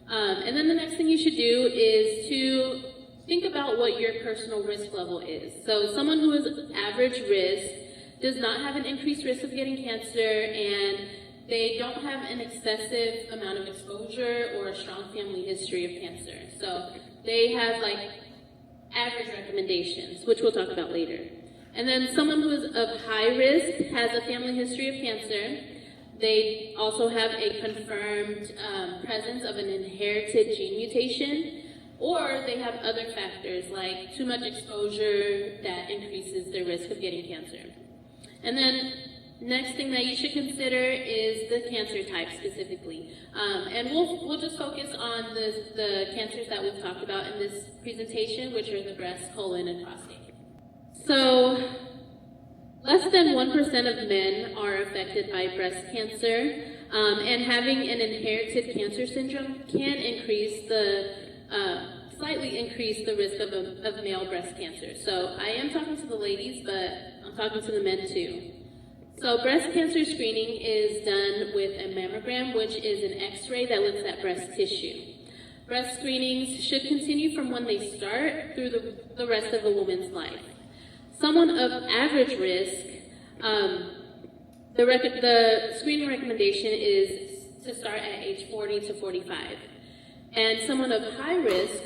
And then the next thing you should do is to think about what your personal risk level is. So someone who is average risk does not have an increased risk of getting cancer, and they don't have an excessive amount of exposure or a strong family history of cancer. So they have average recommendations, which we'll talk about later. And then someone who is of high risk has a family history of cancer. They also have a confirmed presence of an inherited gene mutation, or they have other factors like too much exposure that increases their risk of getting cancer. And then next thing that you should consider is the cancer type specifically. And we'll just focus on the cancers that we've talked about in this presentation, which are the breast, colon, and prostate. So less than 1% of men are affected by breast cancer, and having an inherited cancer syndrome can slightly increase the risk of male breast cancer. So I am talking to the ladies, but I'm talking to the men too. So breast cancer screening is done with a mammogram, which is an X-ray that looks at breast tissue. Breast screenings should continue from when they start through the rest of a woman's life. Someone of average risk, the screening recommendation is to start at age 40 to 45. And someone of high risk,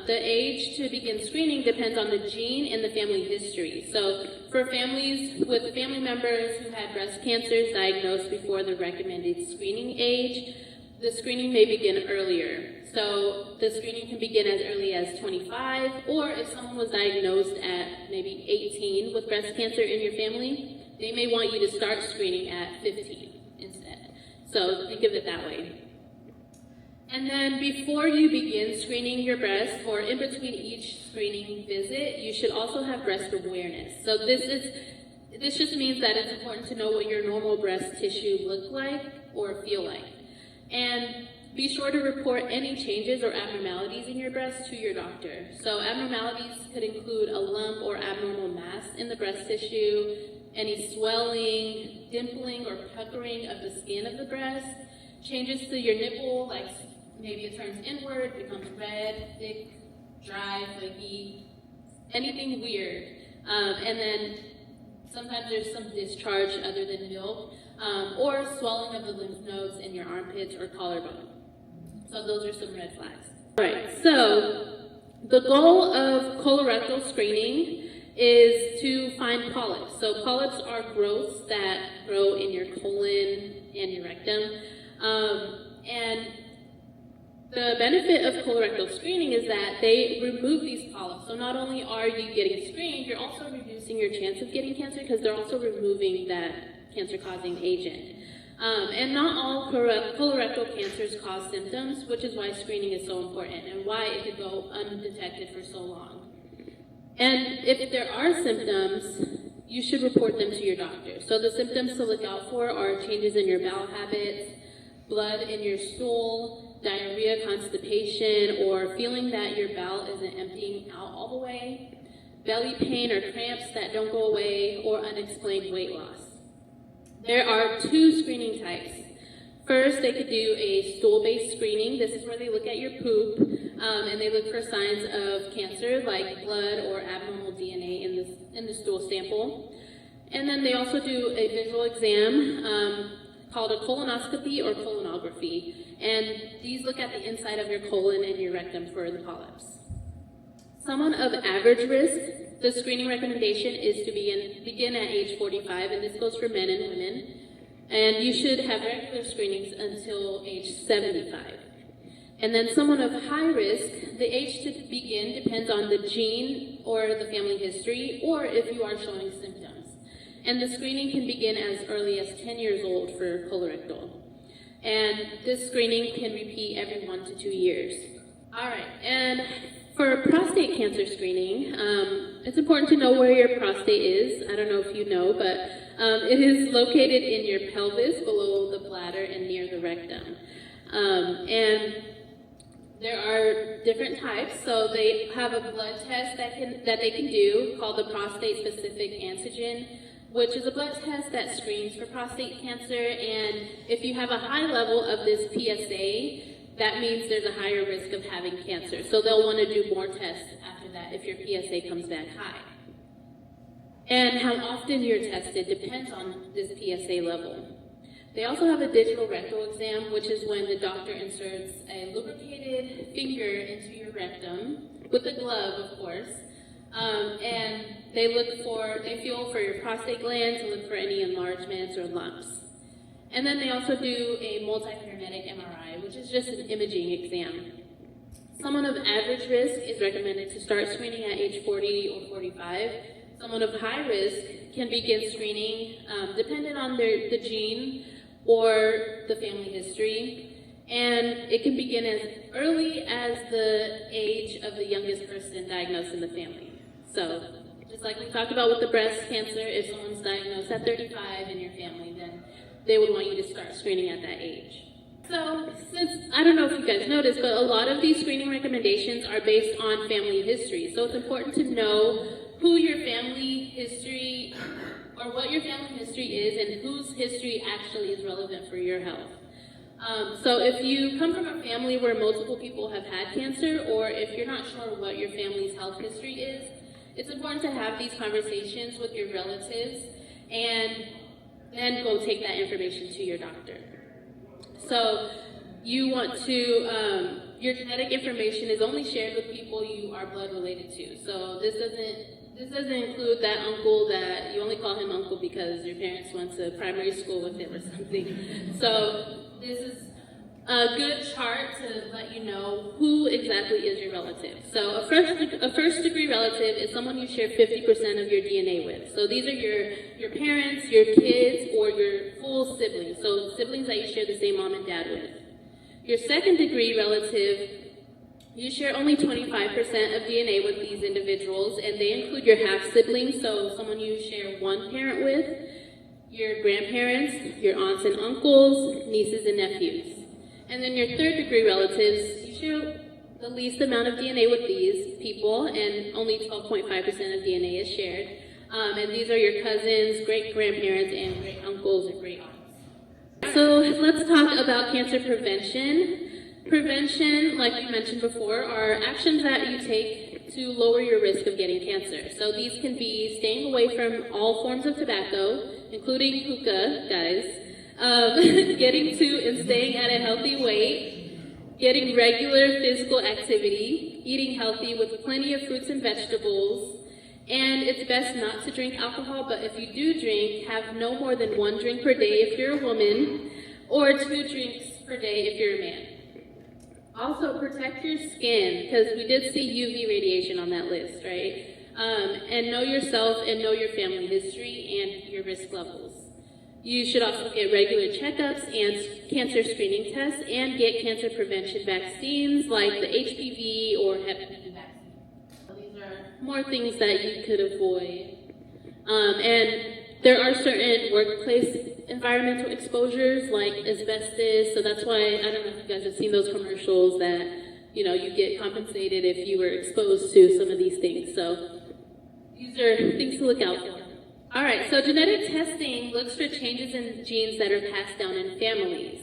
the age to begin screening depends on the gene and the family history. So for families with family members who had breast cancers diagnosed before the recommended screening age, the screening may begin earlier. So the screening can begin as early as 25, or if someone was diagnosed at maybe 18 with breast cancer in your family, they may want you to start screening at 15 instead. So think of it that way. And then before you begin screening your breast, or in between each screening visit, you should also have breast awareness. So this just means that it's important to know what your normal breast tissue look like or feel like. And be sure to report any changes or abnormalities in your breast to your doctor. So abnormalities could include a lump or abnormal mass in the breast tissue, any swelling, dimpling, or puckering of the skin of the breast, changes to your nipple, like maybe it turns inward, becomes red, thick, dry, flaky, anything weird. And then sometimes there's some discharge other than milk, or swelling of the lymph nodes in your armpits or collarbone. So those are some red flags. All right, so the goal of colorectal screening is to find polyps. So polyps are growths that grow in your colon and your rectum. And the benefit of colorectal screening is that they remove these polyps. So not only are you getting screened, you're also reducing your chance of getting cancer because they're also removing that cancer-causing agent. And not all colorectal cancers cause symptoms, which is why screening is so important and why it could go undetected for so long. And if there are symptoms, you should report them to your doctor. So the symptoms to look out for are changes in your bowel habits, blood in your stool, diarrhea, constipation, or feeling that your bowel isn't emptying out all the way, belly pain or cramps that don't go away, or unexplained weight loss. There are 2 screening types. First, they could do a stool-based screening. This is where they look at your poop, and they look for signs of cancer, like blood or abnormal DNA in the stool sample. And then they also do a visual exam called a colonoscopy or colonography. And these look at the inside of your colon and your rectum for the polyps. Someone of average risk, the screening recommendation is to begin at age 45, and this goes for men and women. And you should have regular screenings until age 75. And then someone of high risk, the age to begin depends on the gene or the family history, or if you are showing symptoms. And the screening can begin as early as 10 years old for colorectal. And this screening can repeat every 1 to 2 years. All right, and for prostate cancer screening, it's important to know where your prostate is. I don't know if you know, but it is located in your pelvis, below the bladder, and near the rectum. And there are different types. So they have a blood test that they can do called the prostate-specific antigen, which is a blood test that screens for prostate cancer. And if you have a high level of this PSA, that means there's a higher risk of having cancer. So they'll want to do more tests after that if your PSA comes back high. And how often you're tested depends on this PSA level. They also have a digital rectal exam, which is when the doctor inserts a lubricated finger into your rectum, with a glove, of course, and they feel for your prostate glands and look for any enlargements or lumps. And then they also do a multiparametric MRI, which is just an imaging exam. Someone of average risk is recommended to start screening at age 40 or 45. Someone of high risk can begin screening dependent on the gene or the family history. And it can begin as early as the age of the youngest person diagnosed in the family. So, just like we talked about with the breast cancer, if someone's diagnosed at 35 in your family, then they would want you to start screening at that age. So, I don't know if you guys noticed, but a lot of these screening recommendations are based on family history. So it's important to know who your family history, or what your family history is, and whose history actually is relevant for your health. So if you come from a family where multiple people have had cancer, or if you're not sure what your family's health history is, it's important to have these conversations with your relatives and then go take that information to your doctor. So you want to, your genetic information is only shared with people you are blood related to. So this doesn't include that uncle that you only call him uncle because your parents went to primary school with him or something. So this is a good chart to let you know who exactly is your relative. So a first degree relative is someone you share 50% of your DNA with. So these are your parents, your kids, or your full siblings. So siblings that you share the same mom and dad with. Your second degree relative, you share only 25% of DNA with these individuals, and they include your half-siblings, so someone you share one parent with, your grandparents, your aunts and uncles, nieces and nephews. And then your third degree relatives, you share the least amount of DNA with these people, and only 12.5% of DNA is shared. And these are your cousins, great-grandparents, and great-uncles or great-aunts. So let's talk about cancer prevention. Prevention, like we mentioned before, are actions that you take to lower your risk of getting cancer. So these can be staying away from all forms of tobacco, including hookah, guys, getting to and staying at a healthy weight, getting regular physical activity, eating healthy with plenty of fruits and vegetables, and it's best not to drink alcohol, but if you do drink, have no more than 1 drink per day if you're a woman, or 2 drinks per day if you're a man. Also, protect your skin, because we did see UV radiation on that list, right? And know yourself and know your family history and your risk levels. You should also get regular checkups and cancer screening tests and get cancer prevention vaccines like the HPV or hepatitis vaccine. So these are more things that you could avoid. And there are certain workplace environmental exposures like asbestos, so that's why, I don't know if you guys have seen those commercials that, you know, you get compensated if you were exposed to some of these things. So these are things to look out for. All right, so genetic testing looks for changes in genes that are passed down in families.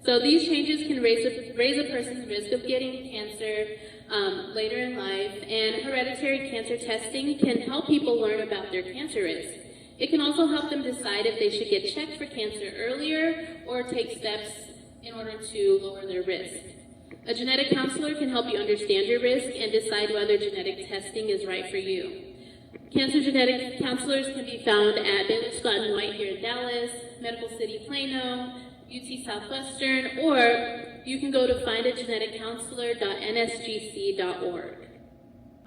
So these changes can raise a person's risk of getting cancer later in life, and hereditary cancer testing can help people learn about their cancer risk. It can also help them decide if they should get checked for cancer earlier or take steps in order to lower their risk. A genetic counselor can help you understand your risk and decide whether genetic testing is right for you. Cancer genetic counselors can be found at Baylor Scott & White here in Dallas, Medical City Plano, UT Southwestern, or you can go to findageneticcounselor.nsgc.org.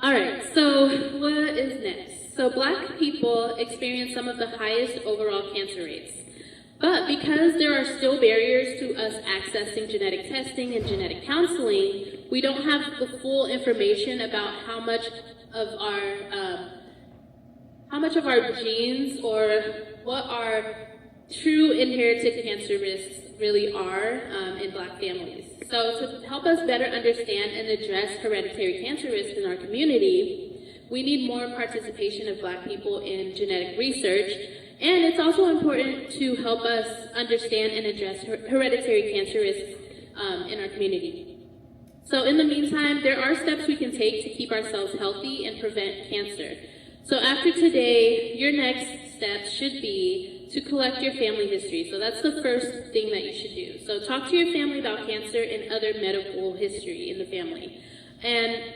All right, so what is next? So Black people experience some of the highest overall cancer rates. But because there are still barriers to us accessing genetic testing and genetic counseling, we don't have the full information about how much of our genes or what our true inherited cancer risks really are in Black families. So to help us better understand and address hereditary cancer risk in our community, we need more participation of Black people in genetic research, and it's also important to help us understand and address hereditary cancer risks in our community. So in the meantime, there are steps we can take to keep ourselves healthy and prevent cancer. So after today, your next step should be to collect your family history. So that's the first thing that you should do. So talk to your family about cancer and other medical history in the family. And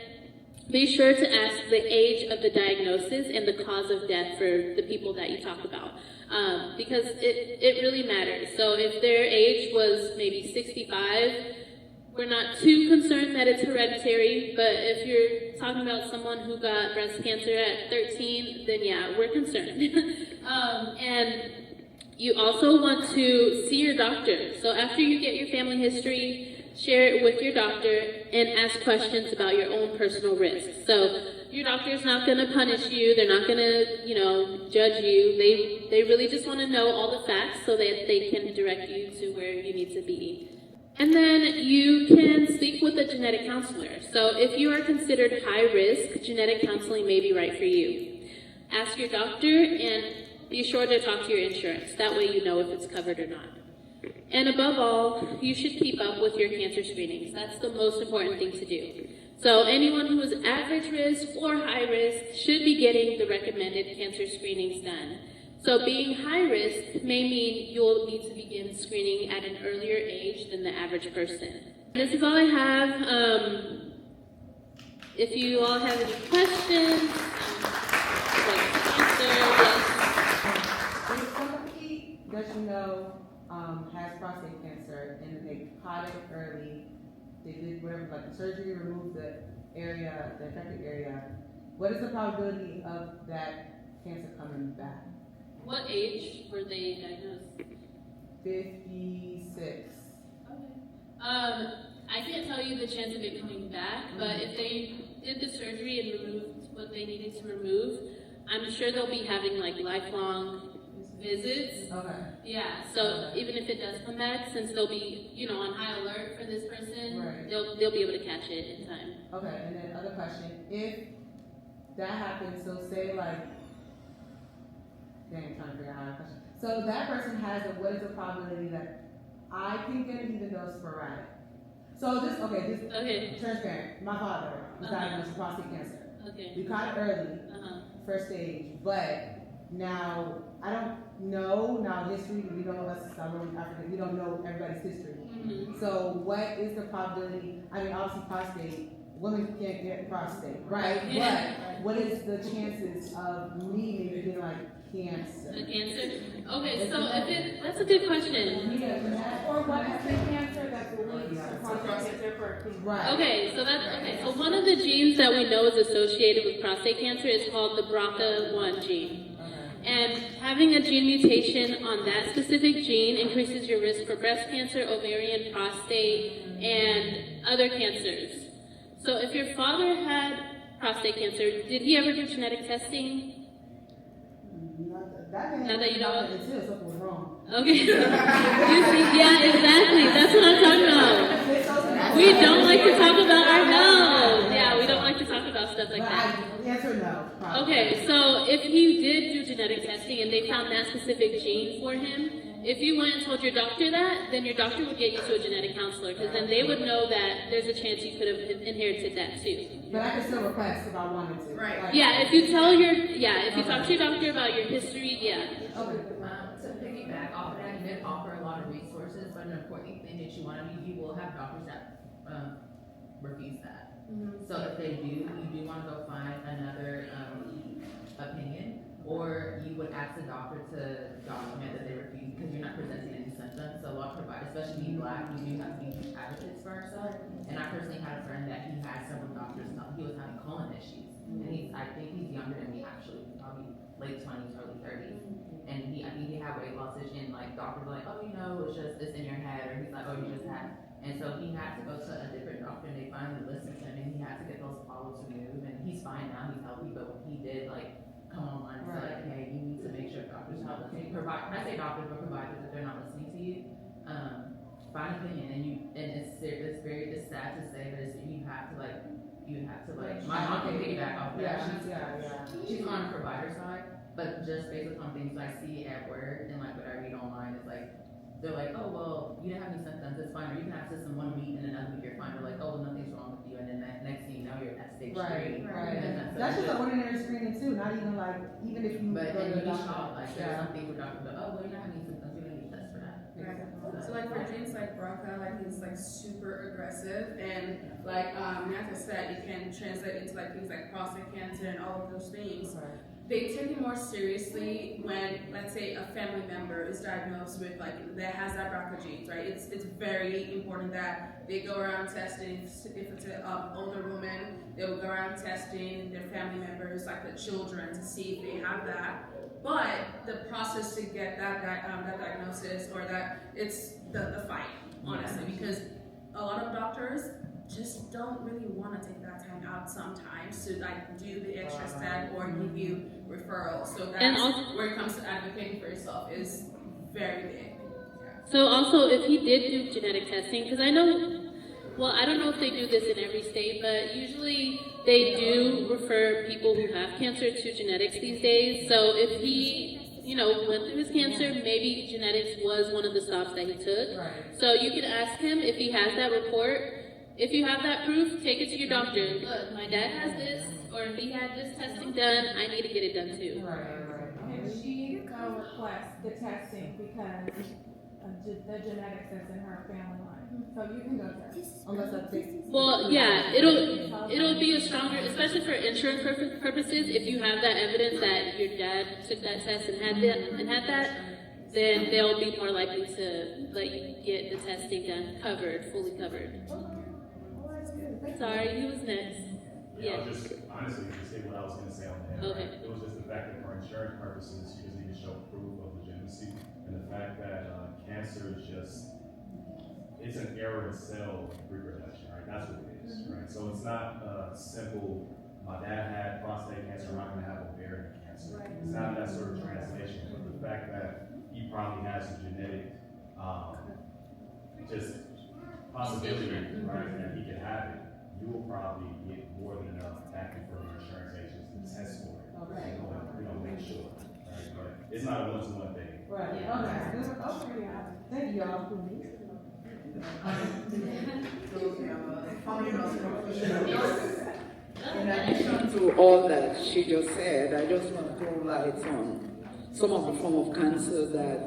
be sure to ask the age of the diagnosis and the cause of death for the people that you talk about, because it really matters. So if their age was maybe 65, we're not too concerned that it's hereditary, but if you're talking about someone who got breast cancer at 13, then yeah, we're concerned. And you also want to see your doctor. So after you get your family history, share it with your doctor and ask questions about your own personal risks. So your doctor's not going to punish you. They're not going to, judge you. They really just want to know all the facts so that they can direct you to where you need to be. And then you can speak with a genetic counselor. So if you are considered high risk, genetic counseling may be right for you. Ask your doctor and be sure to talk to your insurance. That way you know if it's covered or not. And above all, you should keep up with your cancer screenings. That's the most important thing to do. So anyone who is average risk or high risk should be getting the recommended cancer screenings done. So being high risk may mean you'll need to begin screening at an earlier age than the average person. This is all I have. If you all have any questions, I'd like to answer. Yes. If somebody that you know has prostate cancer and they caught it early, they did whatever, like the surgery, removed the area, the affected area, what is the probability of that cancer coming back? What age were they diagnosed? 56. Okay. I can't tell you the chance of it coming back, but if they did the surgery and removed what they needed to remove, I'm sure they'll be having like lifelong visits. Okay. Yeah, so even if it does come back, since they'll be, on high alert for this person, Right. they'll be able to catch it in time. Okay, and then other question, if that happens, so say like Dang, I'm trying to figure out how to question. So that person has what is the probability that I can get it even though it's sporadic? So this Okay. transparent. My father was diagnosed with prostate cancer. Okay. We caught it early, first stage, but now I don't know history. We don't know us African. We don't know everybody's history. Mm-hmm. So what is the probability? I mean, obviously prostate. Women can't get prostate, right? Yeah. But what is the chances of me maybe getting like cancer? A cancer? Okay, so that's a good question. Or what is the cancer that leads to prostate cancer for Right. Okay, so one of the genes that we know is associated with prostate cancer is called the BRCA1 gene. And having a gene mutation on that specific gene increases your risk for breast cancer, ovarian, prostate, and other cancers. So if your father had prostate cancer, did he ever do genetic testing? Now that you know what? Something was wrong. Okay. You see, yeah, exactly. That's what I'm talking about. We don't like to talk about our health. Yeah, we don't like to talk about stuff like that. Answer no. Probably. Okay, so if you did do genetic testing and they found that specific gene for him, if you went and told your doctor that, then your doctor would get you to a genetic counselor, because then they would know that there's a chance you could have inherited that too. But I can still request if I wanted to. Right. Yeah, if you talk to your doctor about your history, yeah. Okay. To piggyback off of that, you did offer a lot of resources, but an important thing that you want to do, you will have doctors that refuse that. So if they do, you do want to go find another opinion, or you would ask the doctor to document that they refuse because you're not presenting any symptoms. So a lot of providers, especially being Black, we do have to be advocates for ourselves. And I personally had a friend that he had several doctors tell he was having colon issues, and I think he's younger than me actually, probably late 20s, early 30s. And I think he had weight loss issues, and like doctors were like, oh, it's in your head, or he's like, oh, you just had. And so he had to go to a different doctor, and they finally listened to him, and he had to get those polyps removed, and he's fine now, he's healthy. But when he did come online and say like, hey, you need to make sure doctors help listening. I say doctors, but providers, if they're not listening to you, find an opinion, and it's sad to say, but you have to my mom can piggyback off that. She's on the provider side, but just based on things I see at work and what I read online, it's like they're like, oh well, you didn't have any symptoms, it's fine, or you can have system 1 week and another week you're fine. They're like, oh, well, nothing's wrong with you, and then next thing you know, you're at stage 3. Right. That's just an ordinary screening too, not even even if you But go then to you the be doctor. shocked, there's some things where doctors go, oh, well, you're not having any symptoms, you're gonna need tests for that. So for genes like BRCA, he's super aggressive, and Miatta said, you can translate into things like prostate cancer and all of those things. Right. They take it more seriously when, let's say, a family member is diagnosed with that has that BRCA gene, right? It's very important that they go around testing. If it's an older woman, they will go around testing their family members, the children, to see if they have that. But the process to get that diagnosis, or that, it's the fight, honestly, because a lot of doctors just don't really want to take that time out sometimes to do the extra step or give you referrals. So that's where it comes to advocating for yourself is very big. So also, if he did do genetic testing, because I don't know if they do this in every state, but usually they do refer people who have cancer to genetics these days. So if he, went through his cancer, maybe genetics was one of the stops that he took. Right. So you could ask him if he has that report. If you have that proof, take it to your doctor. Look, my dad has this, or if he had this testing done, I need to get it done too. Right. And she requests the testing because the genetics is in her family line. So you can go test. Unless that's Well, yeah, it'll be a stronger, especially for insurance purposes. If you have that evidence that your dad took that test and had that, then they'll be more likely to let you get the testing done, fully covered. Sorry, who was next? Yeah, I was just honestly to say what I was going to say on that. Okay. It was just the fact that for insurance purposes, you just need to show proof of legitimacy, and the fact that cancer is it's an error in cell reproduction, right? That's what it is, right? So it's not simple. My dad had prostate cancer, I'm not going to have ovarian cancer. Right. It's not that sort of translation, but the fact that he probably has a genetic just possibility, right, that he could have it. You will probably get more than enough backing from your insurance agents to test for it. Okay. Make sure. Right? But it's not not a one-to-one thing. Right, okay, yeah. Thank y'all. In addition to all that she just said, I just want to throw light on some of the form of cancer that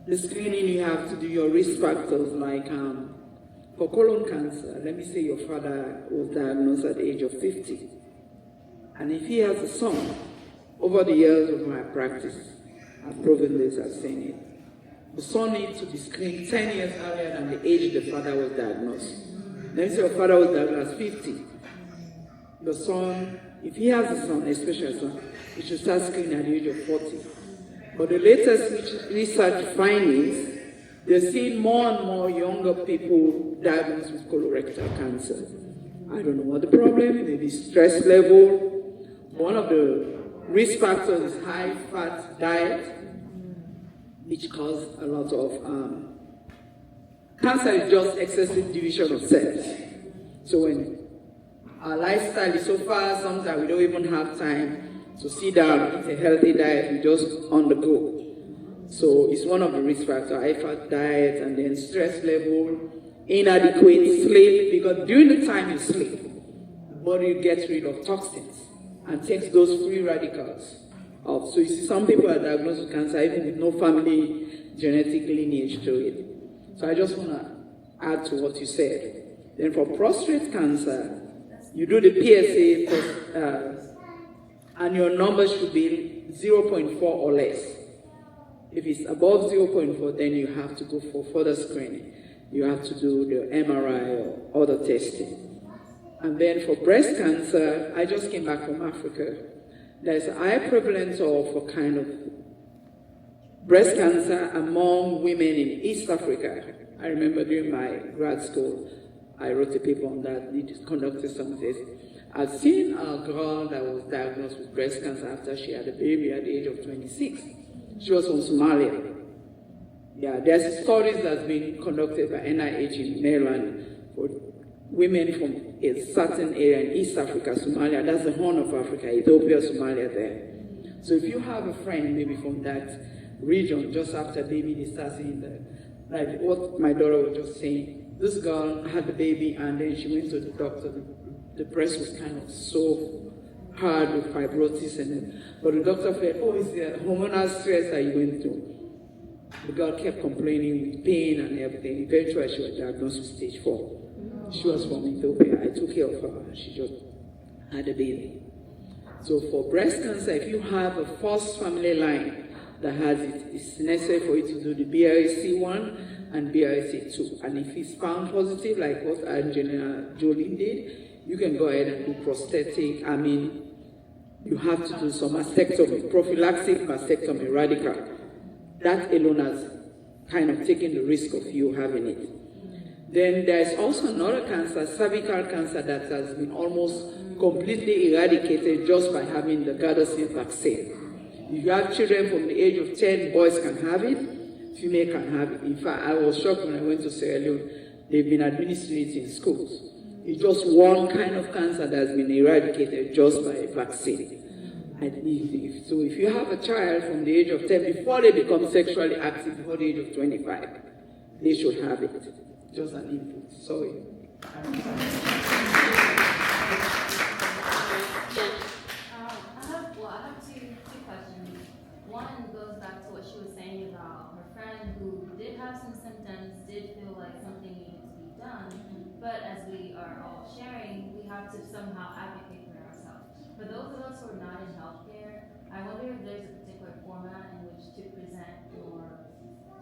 the screening you have to do, your risk factors, like for colon cancer, let me say your father was diagnosed at the age of 50. And if he has a son, over the years of my practice, I've proven this, I've seen it. The son needs to be screened 10 years earlier than the age the father was diagnosed. Let me say your father was diagnosed at 50. The son, if he has a son, especially a son, he should start screening at the age of 40. But the latest research findings, they're seeing more and more younger people diagnosed with colorectal cancer. I don't know what the problem is, maybe stress level. One of the risk factors is high-fat diet, which causes a lot of cancer is just excessive division of cells. So when our lifestyle is so fast, sometimes we don't even have time to sit down, eat a healthy diet, we just on the go. So it's one of the risk factors, high-fat diet, and then stress level, inadequate sleep, because during the time you sleep, the body gets rid of toxins and takes those free radicals off. So you see some people are diagnosed with cancer even with no family genetic lineage to it. So I just want to add to what you said. Then for prostate cancer, you do the PSA and your number should be 0.4 or less. If it's above 0.4, then you have to go for further screening. You have to do the MRI or other testing. And then for breast cancer, I just came back from Africa. There's a high prevalence of a kind of breast cancer among women in East Africa. I remember during my grad school, I wrote a paper on that, conducted some tests. I've seen a girl that was diagnosed with breast cancer after she had a baby at the age of 26. She was from Somalia. Yeah, there's studies that's been conducted by NIH in Maryland for women from a certain area in East Africa, Somalia. That's the Horn of Africa, Ethiopia, Somalia there. So if you have a friend maybe from that region, just after baby, they start seeing that, like what my daughter was just saying, this girl had the baby and then she went to the doctor. The breast was kind of so hard with fibrosis, but the doctor said, oh, it's the hormonal stress that you went through. The girl kept complaining with pain and everything. Eventually, she was diagnosed with stage 4. She was from Ethiopia. I took care of her. She just had a baby. So for breast cancer, if you have a first family line that has it, it's necessary for you to do the BRCA1 and BRCA2. And if it's found positive, like what Angelina Jolie did, you can go ahead and do prosthetic. I mean, you have to do some mastectomy, prophylactic mastectomy, radical. That alone has kind of taken the risk of you having it. Then there's also another cancer, cervical cancer, that has been almost completely eradicated just by having the Gardasil vaccine. If you have children from the age of 10, boys can have it, female can have it. In fact, I was shocked when I went to Sierra Leone. They've been administering it in schools. It's just one kind of cancer that's been eradicated just by vaccine. So if you have a child from the age of 10, before they become sexually active, before the age of 25, they should have it. Just an input. Sorry. I have two questions. One goes back to what she was saying about her friend who did have some symptoms, did feel like something needed to be done, but as we are all sharing, we have to somehow advocate for ourselves. For those of us who are not in healthcare, I wonder if there's a particular format in which to present your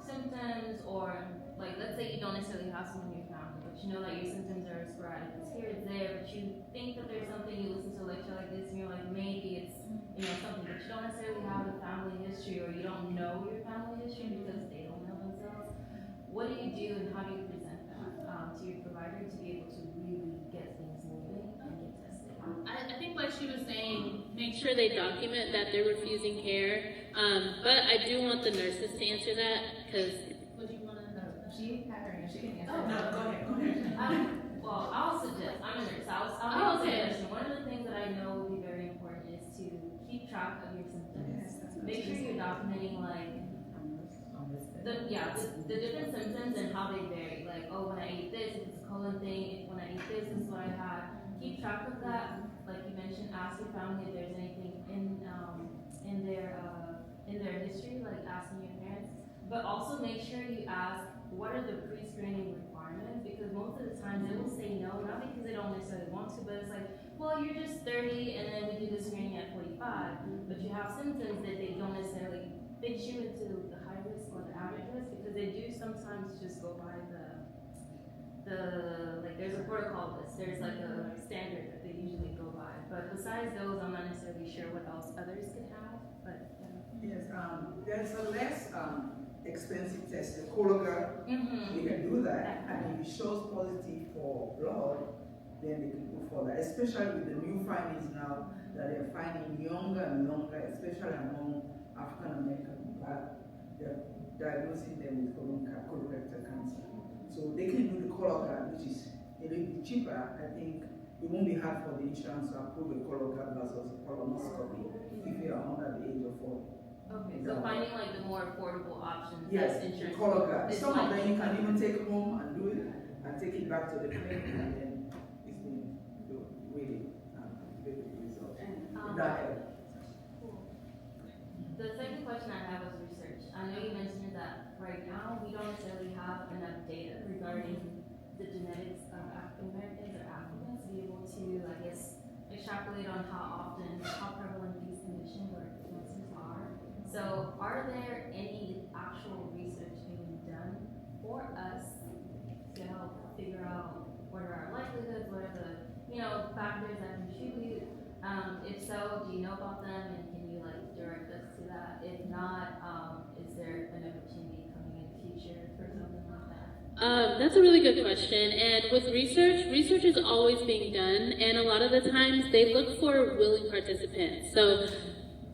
symptoms, or like, let's say you don't necessarily have someone in your family, but you know that your symptoms are sporadic, it's here, it's there, but you think that there's something, you listen to a lecture like this and you're like, maybe it's, you know, something, but you don't necessarily have a family history, or you don't know your family history because they don't know themselves. What do you do and how do you present that to your provider to be able to really get things moving and get tested? I think like she was saying, make sure they document that they're refusing care, but I do want the nurses to answer that, because would you want to know? She had her hand, she can answer. Oh, No, go ahead. Well, I'll suggest, I'm a nurse, I'll make a suggestion. One of the things that I know would be very important is to keep track of your symptoms. make sure you're documenting like the different symptoms and how they vary. Like, oh, when I ate this, if it's a colon thing, when I ate this is what I had. Keep track of that. Like you mentioned, ask your family if there's anything in their history, like asking your parents. But also make sure you ask what are the pre-screening requirements, because most of the time they will say no, not because they don't necessarily want to, but it's like, well, you're just 30 and then we do the screening at 45, but you have symptoms that they don't necessarily fit you into the high risk or the average risk, because they do sometimes just go by like there's a protocol list, there's like a standard that they usually go by, but besides those, I'm not necessarily sure what else others could have, but yes, there's a less expensive test, the Cologram. You can do that, and if it shows positive for blood, then they can go for that, especially with the new findings now that they're finding younger and younger, especially among African American, they're diagnosing them with colorectal cancer. So they can do the cologram, which is a little bit cheaper. I think it won't be hard for the insurance to approve a cologram versus a colonoscopy if you are under the age of 40. okay, so finding like the more affordable options. Yes, that's insurance. cologram. It's Some like of them you can even take home and do it and take it back to the clinic, and then it's been really good results. That helps. Cool. The second question I have was research. I know you mentioned that right now we don't necessarily have enough data regarding the genetics of African Americans or Africans to be able to, I guess, extrapolate on how prevalent these conditions or cancers are. So are there any actual research being done for us to help figure out what are our likelihoods, what are the factors that contribute? If so, do you know about them, and can you like direct us to that? If not, is there an opportunity coming in the future for something like that? That's a really good question. And with research is always being done, and a lot of the times they look for willing participants. So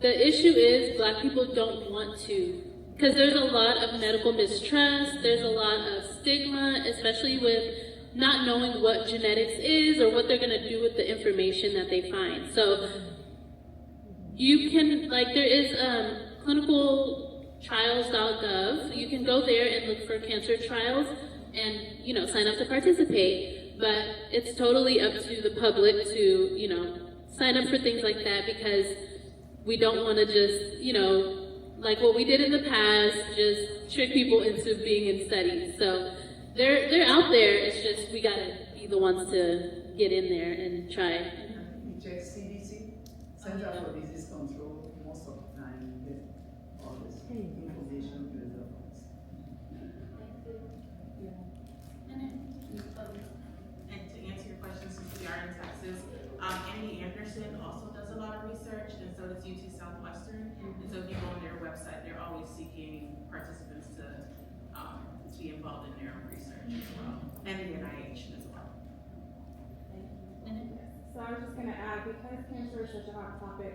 the issue is Black people don't want to, because there's a lot of medical mistrust, there's a lot of stigma, especially with not knowing what genetics is or what they're going to do with the information that they find. So you can, there is clinicaltrials.gov. You can go there and look for cancer trials and, sign up to participate. But it's totally up to the public to, sign up for things like that, because we don't want to just, like what we did in the past, just trick people into being in studies. So they're out there. It's just we gotta be the ones to get in there and try. You check CDC, Center for Disease Control. Most of the time, you get all this information with the results. And to answer your question, since we are in Texas, Intermission also does a lot of research, and so does UT Southwestern. And so if you go on their website, they're always seeking participants to be involved in their own research as well, and the NIH as well. So I was just going to add, because cancer is such a hot topic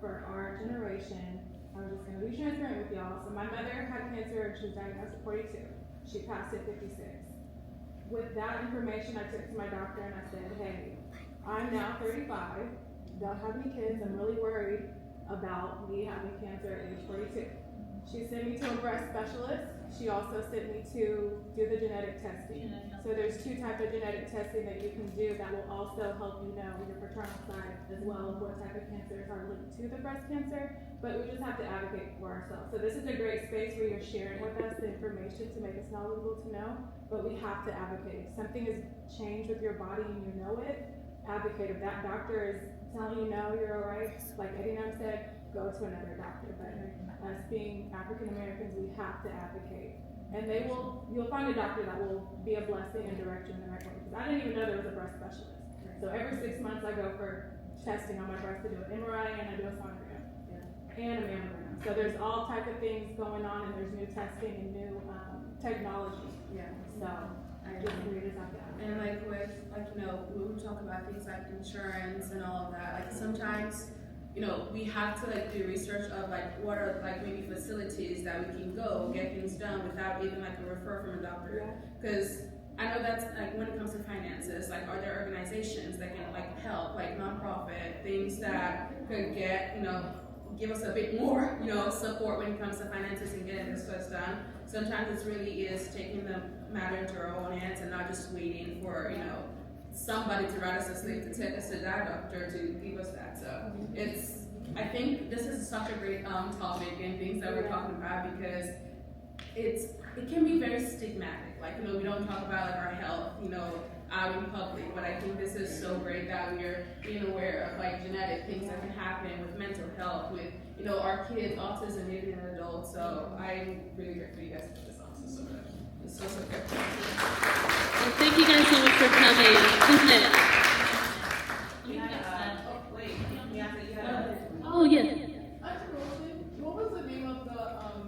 for our generation, I was just going to be transparent with y'all. So my mother had cancer and she was diagnosed at 42. She passed at 56. With that information, I took to my doctor and I said, hey, I'm now 35, don't have any kids, I'm really worried about me having cancer at age 42. She sent me to a breast specialist. She also sent me to do the genetic testing. So there's two types of genetic testing that you can do that will also help you know your paternal side as well as what type of cancers are linked to the breast cancer. But we just have to advocate for ourselves. So this is a great space where you're sharing with us the information to make us knowledgeable to know, but we have to advocate. If something has changed with your body and you know it, advocate. If that doctor is telling you no, you're all right, like Edinam said, go to another doctor. But us being African Americans, we have to advocate. And you'll find a doctor that will be a blessing and direct you in the right way. Because I didn't even know there was a breast specialist. So every 6 months I go for testing on my breast to do an MRI and I do a sonogram and a mammogram. So there's all types of things going on, and there's new testing and new technology. Yeah. So I just read this out there. And when we talk about things like insurance and all of that, sometimes, we have to do research of what are maybe facilities that we can go get things done without even a referral from a doctor. Because I know that's when it comes to finances, are there organizations that can help, nonprofit, things that could get, give us a bit more, support when it comes to finances and getting this first done. Sometimes it really is taking the matter into our own hands and not just waiting for, somebody to write us a slip to take us to that doctor to give us that. So I think this is such a great topic and things that we're talking about because it can be very stigmatic. Like, we don't talk about like our health, out in public, but I think this is so great that we're being aware of like genetic things that can happen with mental health, with, our kids, autism, maybe an adult. So I'm really grateful for you guys to put this on. So good. It's so good. Well, thank you guys so much for coming. Who's next? Oh, yeah. What was the name of the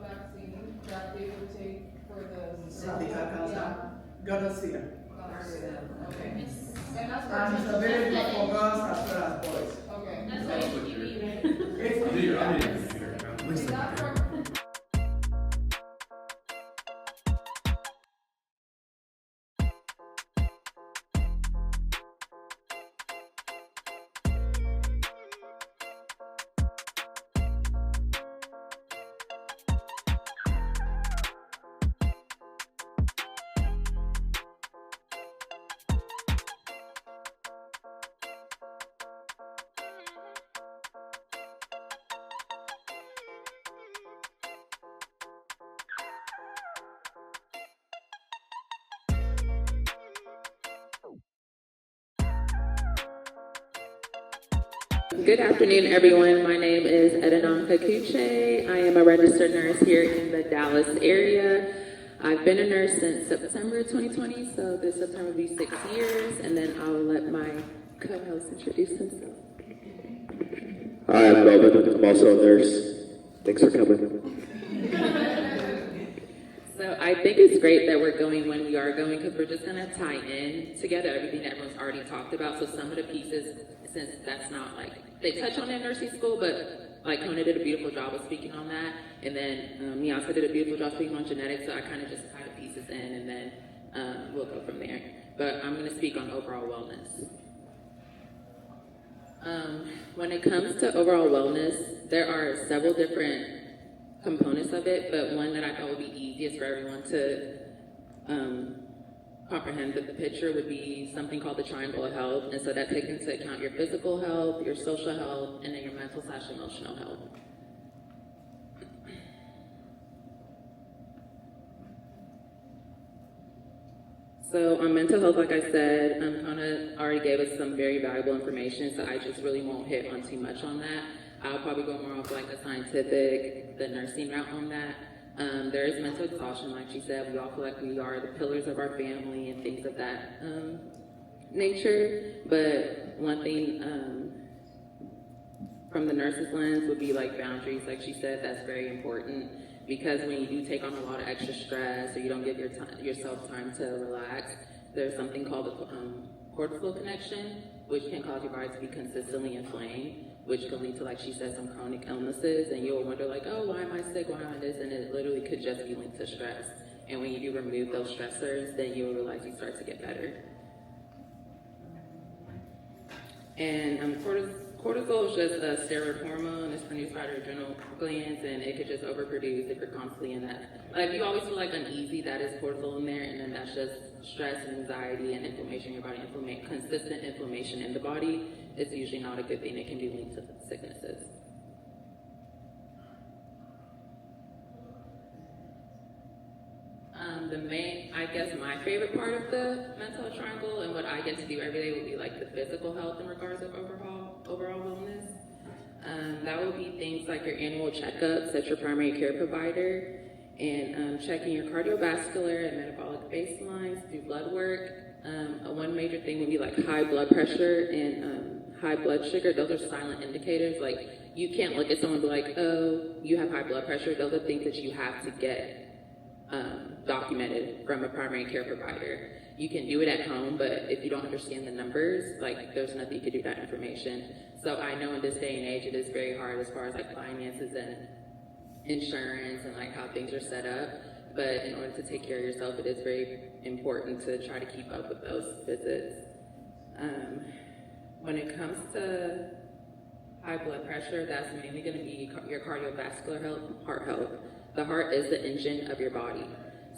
vaccine that they would take for the Gonorrhea. Okay. And that's And it's available for girls as well as boys. Okay. That's what Is that for Good afternoon, everyone. My name is Edinam Kokutse. I am a registered nurse here in the Dallas area. I've been a nurse since September 2020, so this September will be 6 years, and then I will let my co-host introduce himself. Hi, I'm Melvyn. I'm also a nurse. Thanks for coming. So I think it's great that we're going when we are going because we're just going to tie in together everything that everyone's already talked about. So some of the pieces, since that's not like, they touch on it in nursing school, but like Kona did a beautiful job of speaking on that. And then Miatta did a beautiful job speaking on genetics. So I kind of just tie the pieces in and then we'll go from there. But I'm going to speak on overall wellness. When it comes to overall wellness, there are several different components of it, but one that I thought would be easiest for everyone to comprehend the picture would be something called the triangle of health. And so that takes into account your physical health, your social health, and then your mental/emotional health. So on mental health, like I said, Kona already gave us some very valuable information, so I just really won't hit on too much on that. I'll probably go more off like the scientific, the nursing route on that. There is mental exhaustion, like she said. We all feel like we are the pillars of our family and things of that nature. But one thing from the nurse's lens would be like boundaries, like she said, that's very important. Because when you do take on a lot of extra stress or you don't give yourself time to relax, there's something called the cortisol connection, which can cause your body to be consistently inflamed, which can lead to, like she said, some chronic illnesses, and you'll wonder like, oh, why am I sick, why am I this, and it literally could just be linked to stress. And when you do remove those stressors, then you'll realize you start to get better. And cortisol is just a steroid hormone. It's produced by the adrenal glands, and it could just overproduce if you're constantly in that. Like, if you always feel like uneasy, that is cortisol in there, and then that's just stress and anxiety and inflammation in your body. Consistent inflammation in the body is usually not a good thing. It can be linked to sicknesses. My favorite part of the mental health triangle and what I get to do every day would be like the physical health in regards of overall wellness. That would be things like your annual checkups at your primary care provider and checking your cardiovascular and metabolic baselines through blood work. One major thing would be like high blood pressure and high blood sugar. Those are silent indicators. Like, you can't look at someone and be like, oh, you have high blood pressure. Those are things that you have to get documented from a primary care provider. You can do it at home, but if you don't understand the numbers, like, there's nothing you can do with that information. So I know in this day and age, it is very hard as far as like finances and insurance and like how things are set up. But in order to take care of yourself, it is very important to try to keep up with those visits. When it comes to high blood pressure, that's mainly going to be your cardiovascular health, heart health. The heart is the engine of your body.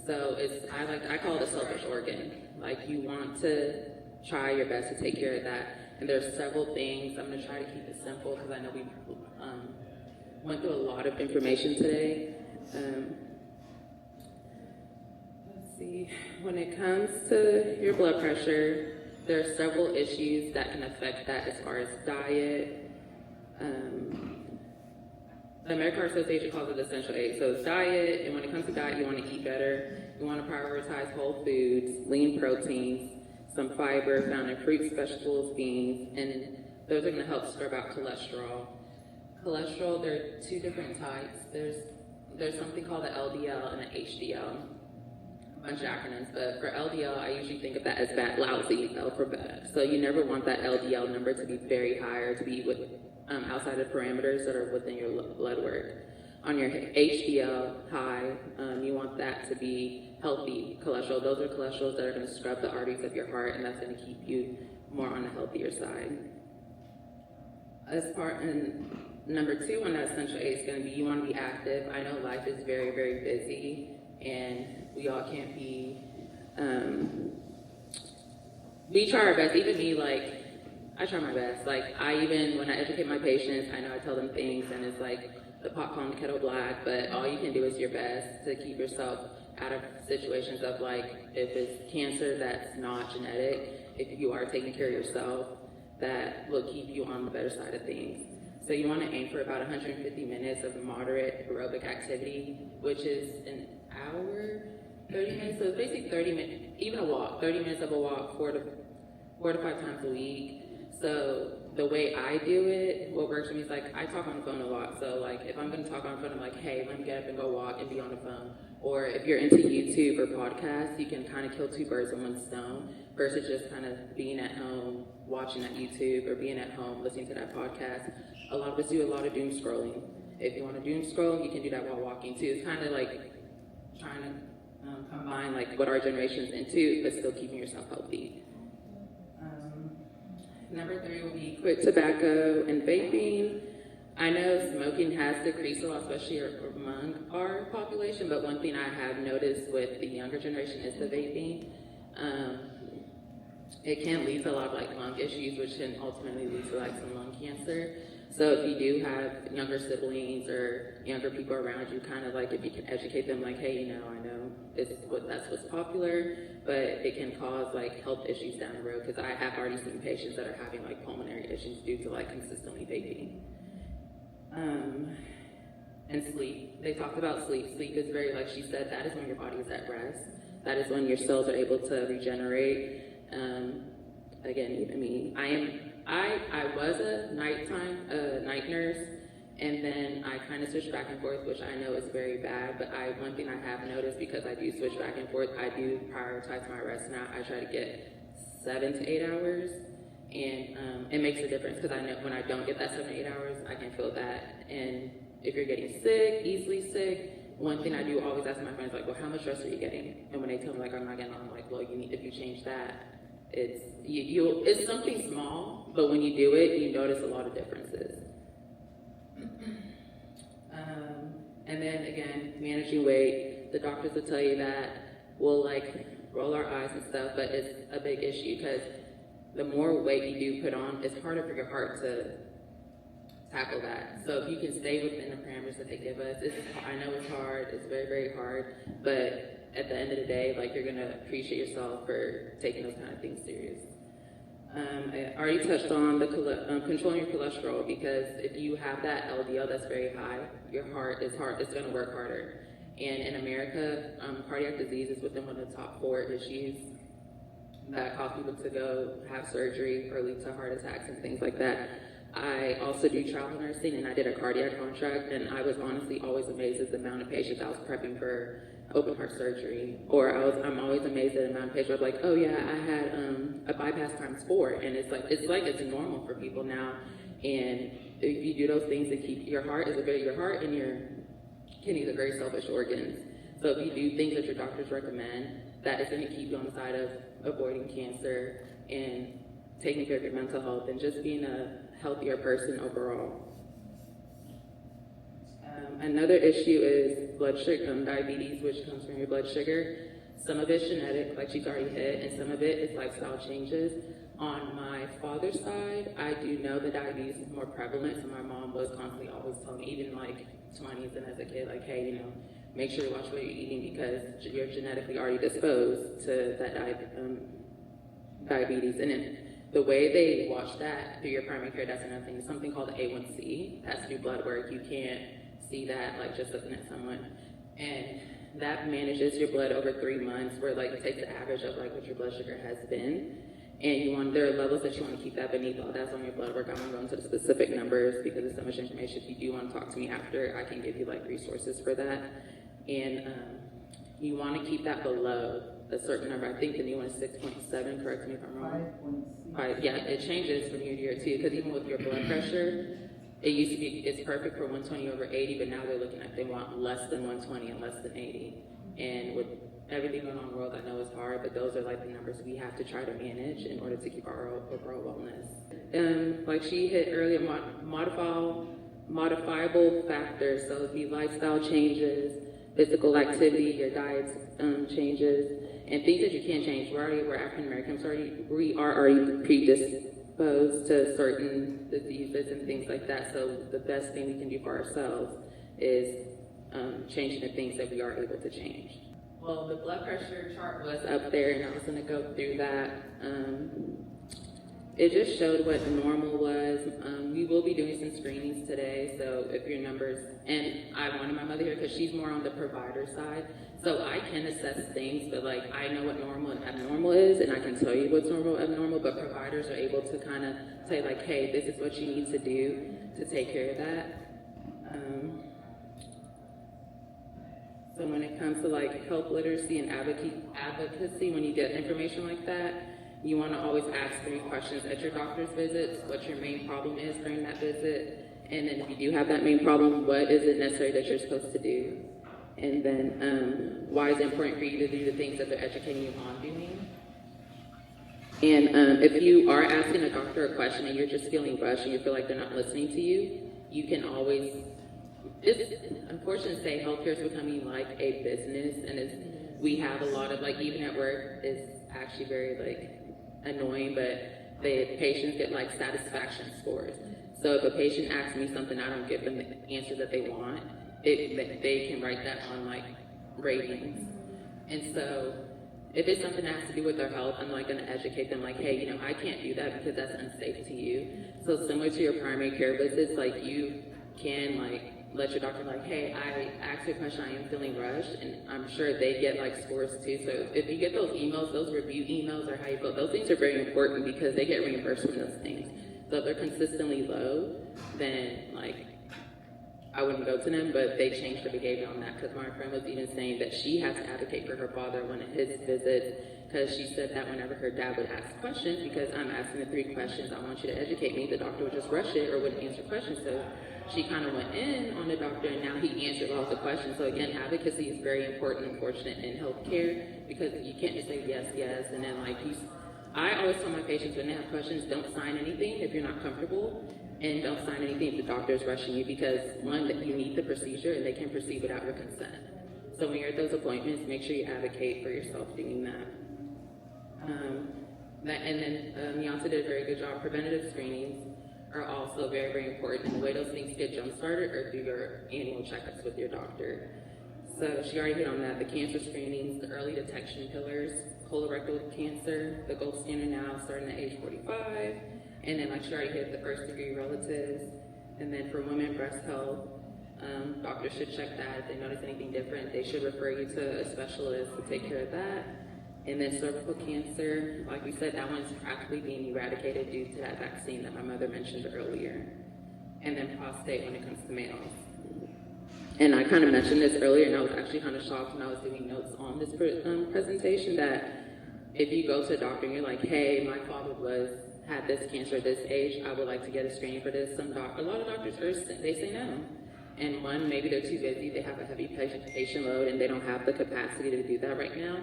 So I call it a selfish organ. Like, you want to try your best to take care of that. And there's several things. I'm going to try to keep it simple because I know we went through a lot of information today. Let's see. When it comes to your blood pressure, there are several issues that can affect that as far as diet. The American Heart Association calls it essential 8. So it's diet, and when it comes to diet, you want to eat better. You want to prioritize whole foods, lean proteins, some fiber found in fruits, vegetables, beans, and those are going to help scrub out cholesterol. Cholesterol, there are 2 different types. There's something called the LDL and the HDL. A bunch of acronyms, but for LDL, I usually think of that as bad, lousy, L for bad. So you never want that LDL number to be very high or to be with outside of parameters that are within your blood work. On your HDL high, you want that to be healthy cholesterol. Those are cholesterols that are going to scrub the arteries of your heart, and that's going to keep you more on the healthier side. And number 2 on that essential 8 is going to be you want to be active. I know life is very, very busy, and we all can't be. We try our best. Even me, like, I try my best. Like, when I educate my patients, I know I tell them things, and it's like the pot calling the kettle black, but all you can do is your best to keep yourself out of situations of, like, if it's cancer that's not genetic, if you are taking care of yourself, that will keep you on the better side of things. So you want to aim for about 150 minutes of moderate aerobic activity, which is an hour, 30 minutes, so it's basically 30 minutes, even a walk, 30 minutes of a walk, 4 to 5 times a week. So the way I do it, what works for me is, like, I talk on the phone a lot. So, like, if I'm going to talk on the phone, I'm like, hey, let me get up and go walk and be on the phone. Or if you're into YouTube or podcasts, you can kind of kill 2 birds with 1 stone versus just kind of being at home, watching that YouTube, or being at home, listening to that podcast. A lot of us do a lot of doom scrolling. If you want to doom scroll, you can do that while walking too. It's kind of like trying to combine, like, what our generation's into, but still keeping yourself healthy. Number 3 will be quit tobacco and vaping. I know smoking has decreased a lot, especially among our population, but one thing I have noticed with the younger generation is the vaping. It can lead to a lot of, like, lung issues, which can ultimately lead to, like, some lung cancer. So if you do have younger siblings or younger people around you, kind of like, if you can educate them, like, hey, I know that's what's popular, but it can cause, like, health issues down the road, because I have already seen patients that are having, like, pulmonary issues due to, like, consistently vaping. And sleep. They talked about sleep. Sleep is very, like she said, that is when your body is at rest. That is when your cells are able to regenerate. Again, even me, I was a night nurse, and then I kind of switched back and forth, which I know is very bad, but one thing I have noticed, because I do switch back and forth, I do prioritize my rest now. I try to get 7 to 8 hours, and it makes a difference, because I know when I don't get that 7 to 8 hours, I can feel that. And if you're getting sick, easily sick, one thing I do always ask my friends, like, well, how much rest are you getting? And when they tell me, like, I'm not getting, I'm like, well, if you change that, it's something small, but when you do it, you notice a lot of differences. And then again, managing weight, the doctors will tell you that we'll, like, roll our eyes and stuff, but it's a big issue, because the more weight you do put on, it's harder for your heart to tackle that. So if you can stay within the parameters that they give us, I know it's hard, it's very, very hard, but at the end of the day, like, you're gonna appreciate yourself for taking those kind of things serious. I already touched on the controlling your cholesterol, because if you have that LDL that's very high, your heart is it's gonna work harder. And in America, cardiac disease is within one of the top 4 issues that cause people to go have surgery or lead to heart attacks and things like that. I also do travel nursing, and I did a cardiac contract, and I was honestly always amazed at the amount of patients I was prepping for open heart surgery. Or I'm always amazed at the amount of patients like, oh yeah, I had a bypass ×4, and it's normal for people now. And if you do those things to keep your heart and your kidneys are very selfish organs. So if you do things that your doctors recommend, that is going to keep you on the side of avoiding cancer and taking care of your mental health and just being a healthier person overall. Another issue is blood sugar, diabetes, which comes from your blood sugar. Some of it's genetic, like she's already hit, and some of it is lifestyle changes. On my father's side, I do know that diabetes is more prevalent, so my mom was constantly always telling me, even like 20s and as a kid, like, hey, you know, make sure you watch what you're eating because you're genetically already disposed to that diabetes. And then the way they watch that through your primary care, that's another thing, something called the A1C. That's through blood work. You can't see that like just looking at someone. And that manages your blood over 3 months, where like it takes the average of like what your blood sugar has been. And there are levels that you want to keep that beneath all that's on your blood work. I won't go into the specific numbers because there's so much information. If you do want to talk to me after, I can give you like resources for that. And you want to keep that below a certain number. I think the new one is 6.7, correct me if I'm wrong. 5, yeah, it changes from year to year too, because even with your blood pressure, it used to be, it's perfect for 120 over 80, but now they're looking at, they want less than 120 and less than 80. And with everything going on in the world, I know it's hard, but those are like the numbers we have to try to manage in order to keep our overall wellness. Like she hit earlier, modifiable factors, so it'd be lifestyle changes, physical activity, your diet changes, and things that you can't change. We're African Americans, we are already predisposed to certain diseases and things like that, so the best thing we can do for ourselves is changing the things that we are able to change. Well, the blood pressure chart was up there, and I was going to go through that. It just showed what normal was. We will be doing some screenings today, so if your numbers, and I wanted my mother here because she's more on the provider side, so I can assess things, but like I know what normal and abnormal is, and I can tell you what's normal and abnormal, but providers are able to kind of say like, hey, this is what you need to do to take care of that. So when it comes to like health literacy and advocacy, when you get information like that, you want to always ask 3 questions at your doctor's visits: what your main problem is during that visit, and then if you do have that main problem, what is it necessary that you're supposed to do, and then why is it important for you to do the things that they're educating you on doing. And if you are asking a doctor a question and you're just feeling rushed and you feel like they're not listening to you, you can always, it's unfortunate to say healthcare is becoming like a business, and we have a lot of like, even at work, it's actually very like annoying, but the patients get like satisfaction scores. So if a patient asks me something, I don't give them the answer that they want, they can write that on like ratings. And so if it's something that has to do with their health, I'm like going to educate them like, hey, you know, I can't do that because that's unsafe to you. So similar to your primary care visits, like you can like let your doctor like, hey, I asked you a question, I am feeling rushed, and I'm sure they get like scores too. So if you get those emails, those review emails or how you feel, those things are very important because they get reimbursed from those things. So if they're consistently low, then like I wouldn't go to them, but they changed their behavior on that, because my friend was even saying that she had to advocate for her father one of his visits, because she said that whenever her dad would ask questions, because I'm asking the 3 questions, I want you to educate me, the doctor would just rush it or wouldn't answer questions. So she kind of went in on the doctor, and now he answered all the questions. So again, advocacy is very important, unfortunate, in healthcare, because you can't just say yes, yes, and then like I always tell my patients when they have questions, don't sign anything if you're not comfortable, and don't sign anything if the doctor is rushing you, because one, that you need the procedure and they can proceed without your consent. So when you're at those appointments, make sure you advocate for yourself doing that. And then Miatta did a very good job. Preventative screenings are also very, very important. And the way those things get jump-started are through your annual checkups with your doctor. So she already hit on that. The cancer screenings, the early detection pillars, colorectal cancer, the gold standard now starting at age 45. And then like she already hit the 1st-degree relatives. And then for women, breast health, doctors should check that. If they notice anything different, they should refer you to a specialist to take care of that. And then cervical cancer, like we said, that one's practically being eradicated due to that vaccine that my mother mentioned earlier. And then prostate when it comes to males. And I kind of mentioned this earlier, and I was actually kind of shocked when I was doing notes on this presentation, that if you go to a doctor and you're like, hey, my father had this cancer at this age, I would like to get a screening for this. A lot of doctors first, they say no. And one, maybe they're too busy, they have a heavy patient load, and they don't have the capacity to do that right now.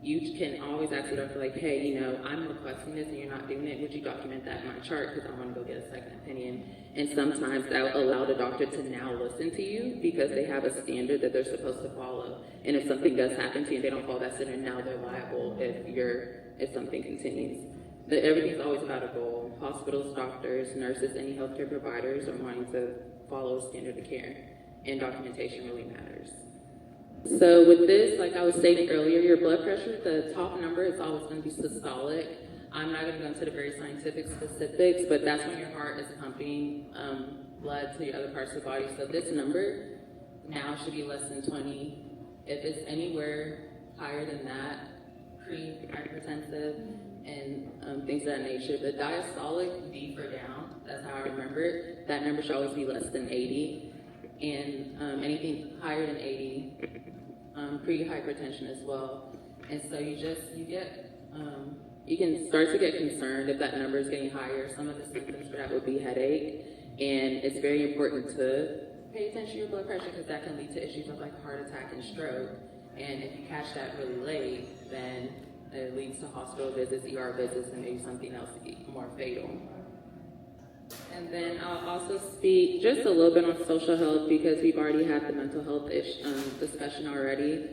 you can always ask the doctor, like, hey, you know, I'm requesting this and you're not doing it. Would you document that in my chart? Because I want to go get a second opinion. And sometimes that will allow the doctor to now listen to you because they have a standard that they're supposed to follow. And if something does happen to you and they don't follow that standard, now they're liable if something continues. But everything's always about a goal. Hospitals, doctors, nurses, any healthcare providers are wanting to follow a standard of care, and documentation really matters. So with this, like I was stating earlier, your blood pressure, the top number is always going to be systolic. I'm not going to go into the very scientific specifics, but that's when your heart is pumping blood to your other parts of the body. So this number now should be less than 20. If it's anywhere higher than that, pre-hypertensive and things of that nature. The diastolic, D for down, that's how I remember it. That number should always be less than 80. And anything higher than 80, pre-hypertension as well. And so you can start to get concerned if that number is getting higher. Some of the symptoms for that would be headache. And it's very important to pay attention to your blood pressure because that can lead to issues of like a heart attack and stroke. And if you catch that really late, then it leads to hospital visits, ER visits, and maybe something else more fatal. And then I'll also speak just a little bit on social health because we've already had the mental health discussion already.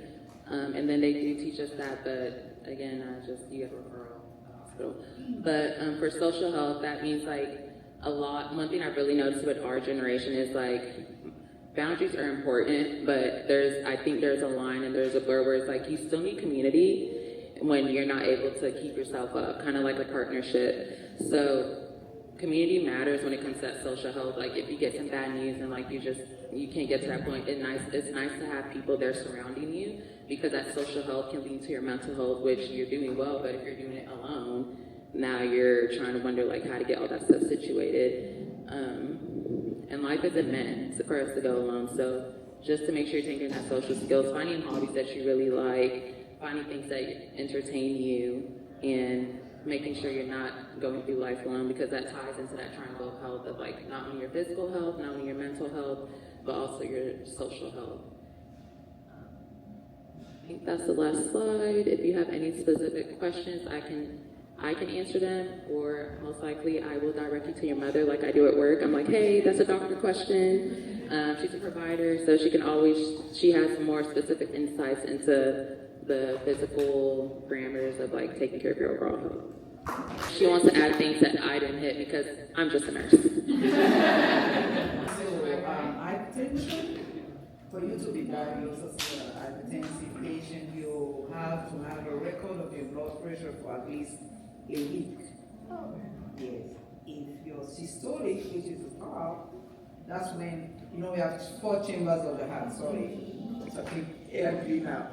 And then they do teach us that, but again, you have a referral to the hospital. But for social health, that means like one thing I've really noticed with our generation is like, boundaries are important, but I think there's a line and there's a blur where it's like, you still need community when you're not able to keep yourself up, kind of like a partnership. So community matters when it comes to that social health. Like if you get some bad news and like you can't get to that point, it's nice to have people there surrounding you because that social health can lead to your mental health, which you're doing well, but if you're doing it alone, now you're trying to wonder like how to get all that stuff situated. And life isn't meant for us to go alone. So just to make sure you're taking that social skills, finding hobbies that you really like, finding things that entertain you, and making sure you're not going through life alone because that ties into that triangle of health of like not only your physical health, not only your mental health, but also your social health. I think that's the last slide. If you have any specific questions, I can answer them, or most likely I will direct you to your mother like I do at work. I'm like, hey, that's a doctor question. She's a provider, so she has more specific insights into the physical parameters of like taking care of your overall health. She wants to add things that I didn't hit because I'm just a nurse. So, hypertension, for you to be diagnosed as an hypertensive patient, you have to have a record of your blood pressure for at least a week. Yes. If you're systolic, which is the top, that's when, we have 4 chambers of the heart, sorry. Talking AMP now.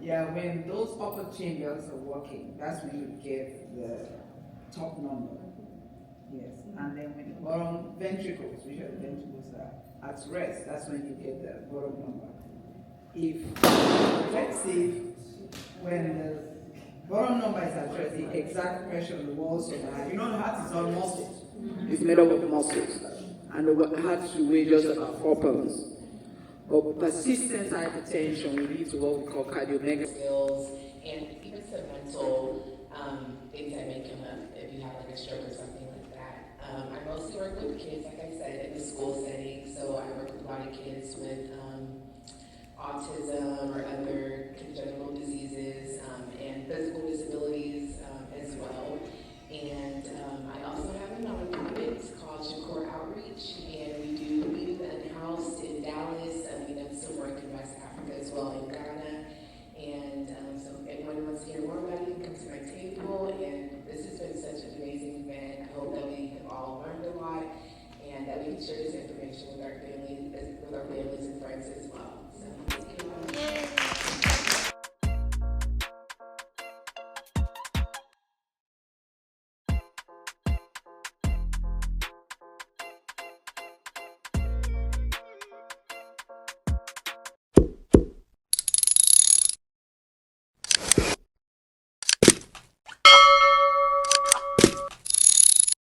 Yeah, when those upper chambers are working, that's when you get the top number. Yes. And then when the bottom ventricles, which are the ventricles are at rest, that's when you get the bottom number. Let's see, when the bottom number is at rest, the exact pressure on the walls of the heart. The heart is all muscles. It's made up of muscles. And the heart should weigh just about 4 pounds. But persistent hypertension will lead to what we call cardiomegaly skills and even some mental things that may come up if you have like a stroke or something like that. I mostly work with kids, like I said, in the school setting. So I work with a lot of kids with autism or other congenital diseases and physical disabilities.